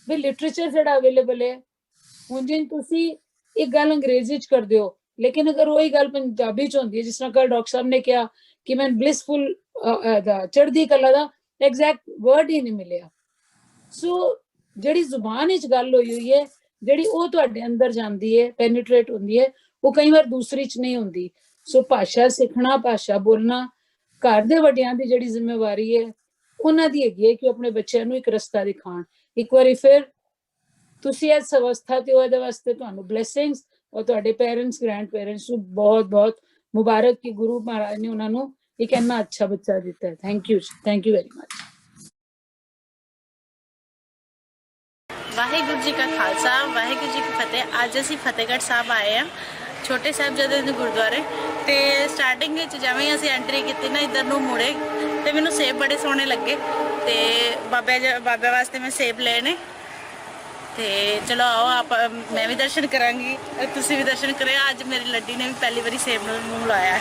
ਵੀ ਲਿਟਰੇਚਰ ਜਿਹੜਾ ਅਵੇਲੇਬਲ ਹੈ, ਹੁਣ ਜਿਵੇਂ ਤੁਸੀਂ ਇੱਕ ਗੱਲ ਅੰਗਰੇਜ਼ੀ 'ਚ ਕਰਦੇ ਹੋ, ਲੇਕਿਨ ਅਗਰ ਉਹੀ ਗੱਲ ਪੰਜਾਬੀ 'ਚ ਹੁੰਦੀ ਹੈ, ਜਿਸ ਤਰ੍ਹਾਂ ਕੱਲ ਡਾਕਟਰ ਸਾਹਿਬ ਨੇ ਕਿਹਾ ਕਿ ਮੈਂ ਬਲਿਸਫੁਲ ਦਾ ਚੜ੍ਹਦੀ ਕਲਾ ਦਾ ਐਗਜ਼ੈਕਟ ਵਰਡ ਹੀ ਨਹੀਂ ਮਿਲਿਆ। ਸੋ ਜਿਹੜੀ ਜ਼ੁਬਾਨ ਵਿੱਚ ਗੱਲ ਹੋਈ ਹੈ, ਜਿਹੜੀ ਉਹ ਤੁਹਾਡੇ ਅੰਦਰ ਜਾਂਦੀ ਹੈ, ਪੈਨੀਟਰੇਟ ਹੁੰਦੀ ਹੈ, ਉਹ ਕਈ ਵਾਰ ਦੂਸਰੀ 'ਚ ਨਹੀਂ ਹੁੰਦੀ। ਸੋ ਭਾਸ਼ਾ ਸਿੱਖਣਾ, ਭਾਸ਼ਾ ਬੋਲਣਾ ਘਰ ਦੇ ਵੱਡਿਆਂ ਦੀ ਜਿਹੜੀ ਜ਼ਿੰਮੇਵਾਰੀ ਹੈ ਉਹਨਾਂ ਦੀ ਹੈਗੀ ਹੈ ਕਿ ਉਹ ਆਪਣੇ ਬੱਚਿਆਂ ਨੂੰ ਇੱਕ ਰਸਤਾ ਦਿਖਾਉਣ। ਇੱਕ ਵਾਰੀ ਫਿਰ ਤੁਸੀਂ ਇਸ ਅਵਸਥਾ ਤੇ ਹੋ, ਇਹਦੇ ਵਾਸਤੇ ਤੁਹਾਨੂੰ ਬਲੇਸਿੰਗਸ ਔਰ ਤੁਹਾਡੇ ਪੇਰੈਂਟਸ ਗ੍ਰੈਂਡ ਪੇਰੈਂਟਸ ਨੂੰ ਬਹੁਤ ਬਹੁਤ ਮੁਬਾਰਕ ਕਿ ਗੁਰੂ ਮਹਾਰਾਜ ਨੇ ਉਹਨਾਂ ਨੂੰ ਇੱਕ ਇੰਨਾ ਅੱਛਾ ਬੱਚਾ ਦਿੱਤਾ ਹੈ। Thank you very much. Waheguru ji ਕਾ ਖਾਲਸਾ ਵਾਹਿਗੁਰੂ ਜੀ ਕੀ ਫਤਿਹ। ਅੱਜ ਅਸੀਂ ਫਤਿਹਗੜ੍ਹ ਸਾਹਿਬ ਆਏ ਹਾਂ, ਛੋਟੇ ਸਾਹਿਬਜ਼ਾਦੇ ਦੇ ਗੁਰਦੁਆਰੇ। ਤੇ ਸਟਾਰਟਿੰਗ ਵਿੱਚ ਜਿਵੇਂ ਅਸੀਂ ਐਂਟਰੀ ਕੀਤੀ ਨਾ, ਇੱਧਰ ਨੂੰ ਮੁੜੇ ਤੇ ਮੈਨੂੰ ਸੇਬ ਬੜੇ ਸੋਹਣੇ ਲੱਗੇ ਤੇ ਬਾਬੇ ਵਾਸਤੇ ਮੈਂ ਸੇਬ ਲਏ ਨੇ। ਤੇ ਚਲੋ ਆਓ ਆਪ ਮੈਂ ਵੀ ਦਰਸ਼ਨ ਕਰਾਂਗੀ, ਤੁਸੀਂ ਵੀ ਦਰਸ਼ਨ ਕਰਿਓ। ਅੱਜ ਮੇਰੀ ਲੱਡੀ ਨੇ ਵੀ ਪਹਿਲੀ ਵਾਰੀ ਸੇਬ ਨੂੰ ਮੂੰਹ ਲਾਇਆ ਹੈ।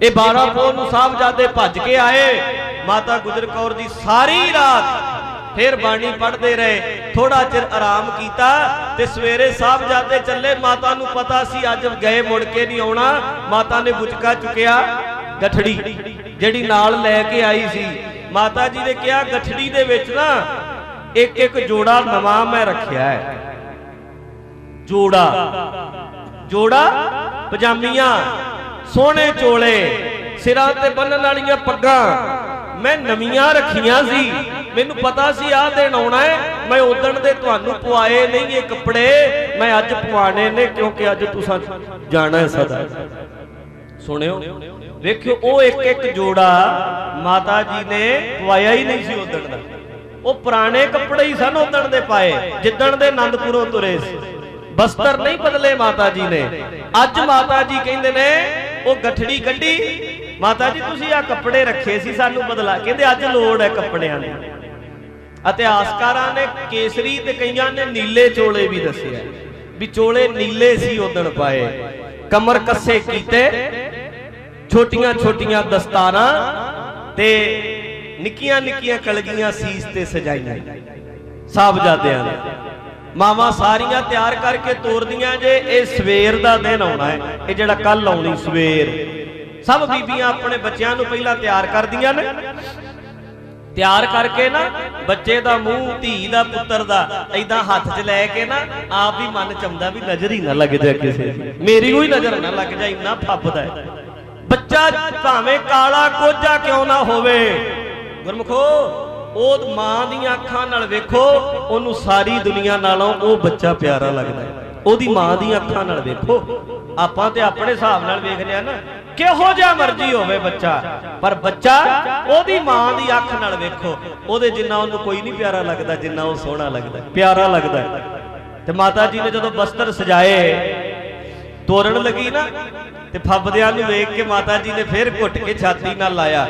ਇਹ 12 ਪੋਹ ਨੂੰ ਸਾਹਿਬਜ਼ਾਦੇ ਭੱਜ ਕੇ ਆਏ। ਮਾਤਾ ਗੁਜਰ ਕੌਰ ਦੀ ਸਾਰੀ ਰਾਤ ਫਿਰ ਬਾਣੀ ਪੜ੍ਹਦੇ ਰਹੇ, ਥੋੜਾ ਚਿਰ ਆਰਾਮ ਕੀਤਾ ਤੇ ਸਵੇਰੇ ਸਾਹਿਬਜ਼ਾਦੇ ਚੱਲੇ। ਮਾਤਾ ਨੂੰ ਪਤਾ ਸੀ ਅੱਜ ਗਏ ਮੁੜ ਕੇ ਨਹੀਂ ਆਉਣਾ। ਮਾਤਾ ਨੇ ਬੁਚਕਾ ਚੁੱਕਿਆ, ਗਠੜੀ ਜਿਹੜੀ ਨਾਲ ਲੈ ਕੇ ਆਈ ਸੀ। ਮਾਤਾ ਜੀ ਨੇ ਕਿਹਾ ਗਠੜੀ ਦੇ ਵਿੱਚ ਨਾ ਇੱਕ ਇੱਕ ਜੋੜਾ ਨਵਾਂ ਮੈਂ ਰੱਖਿਆ ਹੈ। ਜੋੜਾ ਪਜਾਮੀਆਂ, ਸੋਹਣੇ ਚੋਲੇ, ਸਿਰਾਂ ਤੇ ਬੰਨਣ ਵਾਲੀਆਂ ਪੱਗਾਂ ਮੈਂ ਨਵੀਆਂ ਰੱਖੀਆਂ ਸੀ। ਮੈਨੂੰ ਪਤਾ ਸੀ ਆਹ ਦਿਨ ਆਉਣਾ ਹੈ। ਮੈਂ ਉਦਣ ਦੇ ਤੁਹਾਨੂੰ ਪਵਾਏ ਨਹੀਂ ਇਹ ਕੱਪੜੇ, ਮੈਂ ਅੱਜ ਪਵਾਣੇ ਨੇ ਕਿਉਂਕਿ ਅੱਜ ਤੁਸੀਂ ਜਾਣਾ ਹੈ ਸਦਾ। ਸੁਣਿਓ, ਵੇਖਿਓ ਉਹ ਇੱਕ ਇੱਕ ਜੋੜਾ ਮਾਤਾ ਜੀ ਨੇ ਪਵਾਇਆ ਹੀ ਨਹੀਂ ਸੀ ਉਦਣ ਦਾ। ਉਹ ਪੁਰਾਣੇ ਕੱਪੜੇ ਹੀ ਸਨ ਉਦਣ ਦੇ ਪਾਏ ਜਿੱਦਣ ਦੇ ਆਨੰਦਪੁਰੋਂ ਤੁਰੇ ਸੀ। ਬਸਤਰ ਨਹੀਂ ਬਦਲੇ ਮਾਤਾ ਜੀ ਨੇ। ਅੱਜ ਮਾਤਾ ਜੀ ਕਹਿੰਦੇ ਨੇ ਉਹ ਗਠੜੀ ਕੱਢੀ, ਮਾਤਾ ਜੀ ਤੁਸੀਂ ਆ ਕੱਪੜੇ ਰੱਖੇ ਸੀ ਸਾਨੂੰ ਬਦਲਾ। ਕਹਿੰਦੇ ਅੱਜ ਲੋੜ ਹੈ ਕੱਪੜਿਆਂ ਦੀ। ਇਤਿਹਾਸਕਾਰਾਂ ਨੇ ਕੇਸਰੀ ਤੇ ਕਈਆਂ ਨੇ ਨੀਲੇ ਚੋਲੇ ਵੀ ਦੱਸਿਆ ਵੀ ਚੋਲੇ ਨੀਲੇ ਸੀ ਉਦਣ ਪਾਏ। ਕਮਰ ਕੱਸੇ ਕੀਤੇ, ਛੋਟੀਆਂ ਛੋਟੀਆਂ ਦਸਤਾਰਾਂ ਤੇ ਨਿੱਕੀਆਂ ਨਿੱਕੀਆਂ ਕਲਗੀਆਂ ਸੀਸ ਤੇ ਸਜਾਈਆਂ ਸਾਹਿਬਜ਼ਾਦਿਆਂ ਨੇ। ਮਾਵਾਂ ਸਾਰੀਆਂ ਤਿਆਰ ਕਰਕੇ ਤੋਰਦੀਆਂ ਜੇ ਇਹ ਸਵੇਰ ਦਾ ਦਿਨ ਆਉਣਾ ਹੈ, ਇਹ ਜਿਹੜਾ ਕੱਲ ਆਉਣੀ ਸਵੇਰ। ਸਭ ਬੀਬੀਆਂ ਆਪਣੇ ਬੱਚਿਆਂ ਨੂੰ ਪਹਿਲਾਂ ਤਿਆਰ ਕਰਦੀਆਂ ਨੇ। ਤਿਆਰ ਕਰਕੇ ਨਾ ਬੱਚੇ ਦਾ ਮੂੰਹ, ਧੀ ਦਾ, ਪੁੱਤਰ ਦਾ ਏਦਾਂ ਹੱਥ 'ਚ ਲੈ ਕੇ ਨਾ ਆਪ ਹੀ ਮਨ ਚ ਆਉਂਦਾ ਵੀ ਨਜ਼ਰ ਹੀ ਨਾ ਲੱਗ ਜਾਏ ਕਿਸੇ ਦੀ, ਮੇਰੀ ਕੋਈ ਨਜ਼ਰ ਨਾ ਲੱਗ ਜਾਏ, ਇੰਨਾ ਫੱਬਦਾ ਹੈ ਬੱਚਾ। ਭਾਵੇਂ ਕਾਲਾ ਕੋਝਾ ਕਿਉਂ ਨਾ ਹੋਵੇ, ਗੁਰਮੁਖੋ ਉਹ ਮਾਂ ਦੀਆਂ ਅੱਖਾਂ ਨਾਲ ਵੇਖੋ, ਉਹਨੂੰ ਸਾਰੀ ਦੁਨੀਆ ਨਾਲੋਂ ਉਹ ਬੱਚਾ ਪਿਆਰਾ ਲੱਗਦਾ ਹੈ। ਉਹਦੀ ਮਾਂ ਦੀਆਂ ਅੱਖਾਂ ਨਾਲ ਵੇਖੋ। ਆਪਾਂ ਤੇ ਆਪਣੇ ਹਿਸਾਬ ਨਾਲ ਵੇਖਦੇ ਆ ਨਾ, ਕਿਹੋ ਜਿਹਾ ਮਰਜ਼ੀ ਹੋਵੇ ਬੱਚਾ, ਪਰ ਬੱਚਾ ਉਹਦੀ ਮਾਂ ਦੀ ਅੱਖ ਨਾਲ ਵੇਖੋ, ਉਹਦੇ ਜਿੰਨਾ ਉਹਨੂੰ ਕੋਈ ਨਹੀਂ ਪਿਆਰਾ ਲੱਗਦਾ ਜਿੰਨਾ ਉਹ ਸੋਹਣਾ ਲੱਗਦਾ, ਪਿਆਰਾ ਲੱਗਦਾ। ਤੇ ਮਾਤਾ ਜੀ ਨੇ ਜਦੋਂ ਬਸਤਰ ਸਜਾਏ, ਤੋਰਨ ਲੱਗੀ ਨਾ, ਤੇ ਫੱਬਦਿਆਂ ਨੂੰ ਵੇਖ ਕੇ ਮਾਤਾ ਜੀ ਨੇ ਫਿਰ ਘੁੱਟ ਕੇ ਛਾਤੀ ਨਾਲ ਲਾਇਆ,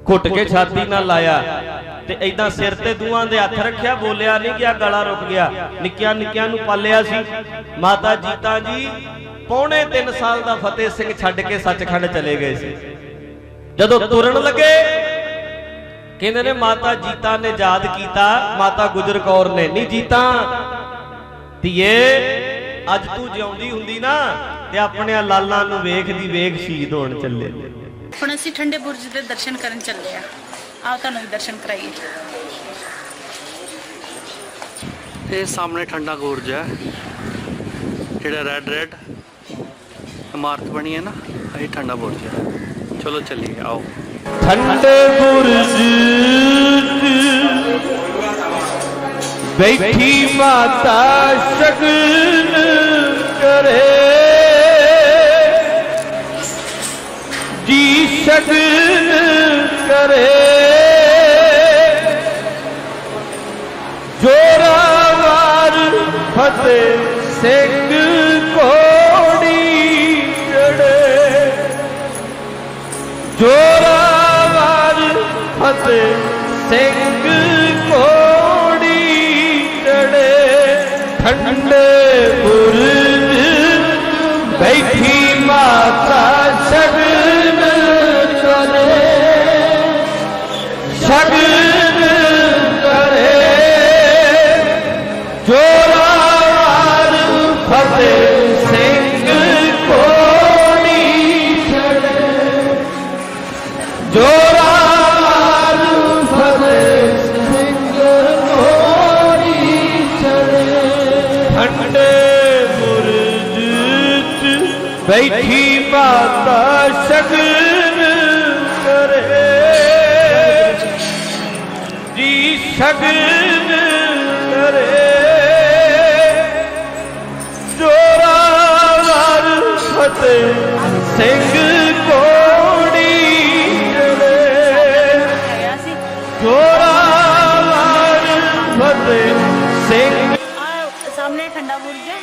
ਘੁੱਟ ਕੇ ਛਾਤੀ ਨਾਲ ਲਾਇਆ ਤੇ ਏਦਾਂ ਸਿਰ ਤੇ ਦੋਹਾਂ ਦੇ ਹੱਥ ਰੱਖਿਆ। ਬੋਲਿਆ ਨਹੀਂ ਗਿਆ, ਗਲਾ ਰੁਕ ਗਿਆ। ਨਿੱਕਿਆਂ ਨਿੱਕਿਆਂ ਨੂੰ ਪਾਲਿਆ ਸੀ। ਮਾਤਾ ਜੀਤਾ ਜੀ ਪੌਣੇ 3 ਸਾਲ ਦਾ ਫਤਿਹ ਸਿੰਘ ਛੱਡ ਕੇ ਸੱਚਖੰਡ ਚਲੇ ਗਏ ਸੀ। ਜਦੋਂ ਤੁਰਨ ਲੱਗੇ ਕਹਿੰਦੇ ਨੇ ਮਾਤਾ ਜੀਤਾ ਨੇ ਯਾਦ ਕੀਤਾ, ਮਾਤਾ ਗੁਜਰ ਕੌਰ ਨੇ, ਨਹੀਂ ਜੀਤਾ ਧੀਏ ਅੱਜ ਤੂੰ ਜਿਉਂਦੀ ਹੁੰਦੀ ਨਾ ਤੇ ਆਪਣੇ ਲਾਲਾਂ ਨੂੰ ਵੇਖਦੀ ਵੇਖ ਸ਼ਹੀਦ ਹੋਣ ਚੱਲੇ। ਹੁਣ ਅਸੀਂ ਠੰਡੇ ਬੁਰਜ ਦੇ ਦਰਸ਼ਨ ਕਰਨ ਚੱਲੇ ਆ। ਆਓ ਤੁਹਾਨੂੰ ਵੀ ਦਰਸ਼ਨ ਕਰਾਈਏ। ਇਹ ਸਾਹਮਣੇ ਠੰਡਾ ਬੁਰਜ ਹੈ, ਜਿਹੜਾ ਰੈੱਡ ਇਮਾਰਤ ਬਣੀ ਹੈ ਨਾ, भाई ठंडा बुर्ज है। चलो चलिए आओ। ठंडे बुर्ज बैठी माता शगन करे जी शगन करे जोरावर फतेह सिंह कोड़ी चढ़े जोरावर फतेह सिंह कोड़ी चढ़े ठंडे बुर्ज बैठी माता शगन करे शगन करे जोरावर फतेह सिंह कोड़ी चढ़े जोरावर फतेह सिंह कोड़ी चढ़े ठंडे बुर्ज बैठी माता शगन करे जी शगन करे जोरावर फतेह सिंह कोड़ी चढ़े जोरावर फतेह सिंह ਸਾਹਮਣੇ ਠੰਡਾ ਬੁਰਜ ਹੈ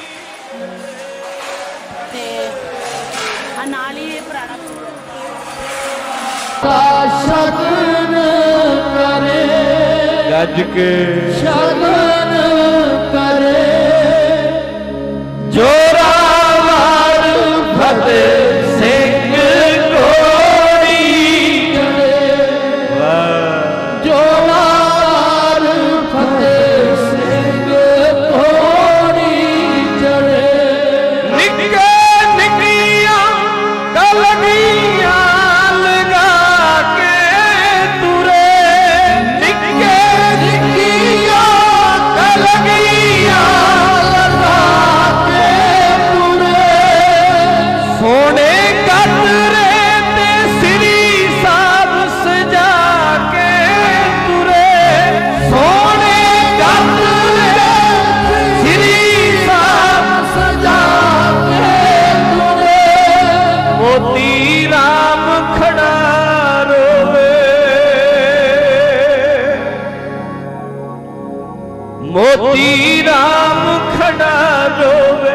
ਤੇ ਆ ਨਾਲ ਹੀ ਪੁਰਾਣਾ शगन करे गज के शगन करे जोरावर फतेह सिंह कोड़ी चढ़े जोरावर फतेह सिंह कोड़ी चढ़े निक्के निक्कियां कलगियां लगा के तुरे निक्के निक्कियां कलगियां लगा के तुरे सोने कतरे ते सिरी साब सजा के तुरे सोने कतरे सिरी साब सजा के तुरे मोती राम खड़ा रोवे मोती राम खड़ा रोवे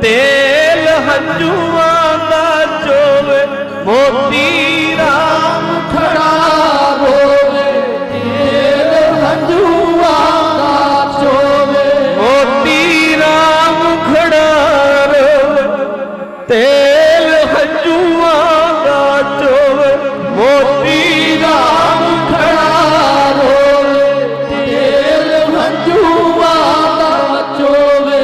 तेल हंजुआं दा चोवे मोती राम खड़ा रोवे तेल हंजुआं दा चोवे मोती राम खड़ा रोवे तेल हंजुआं दा चोवे मोती राम खड़ा रोवे तेल हंजुआं दा चोवे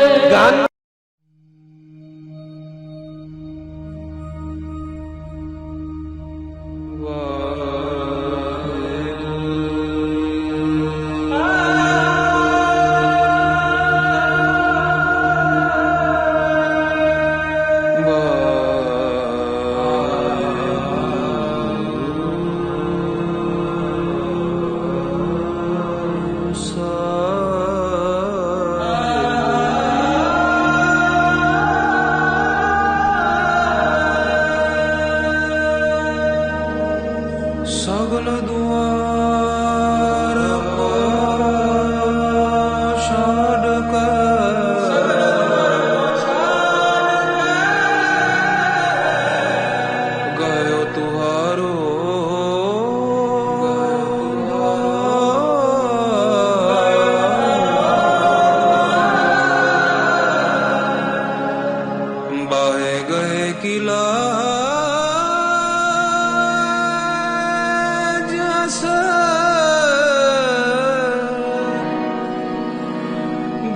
सगल दुआर छाड़ कर गयो तुहारो बाहे गए किला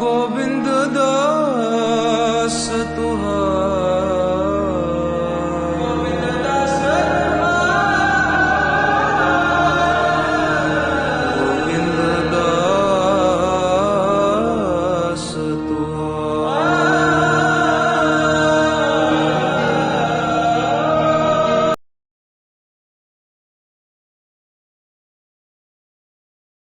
गोविंद दा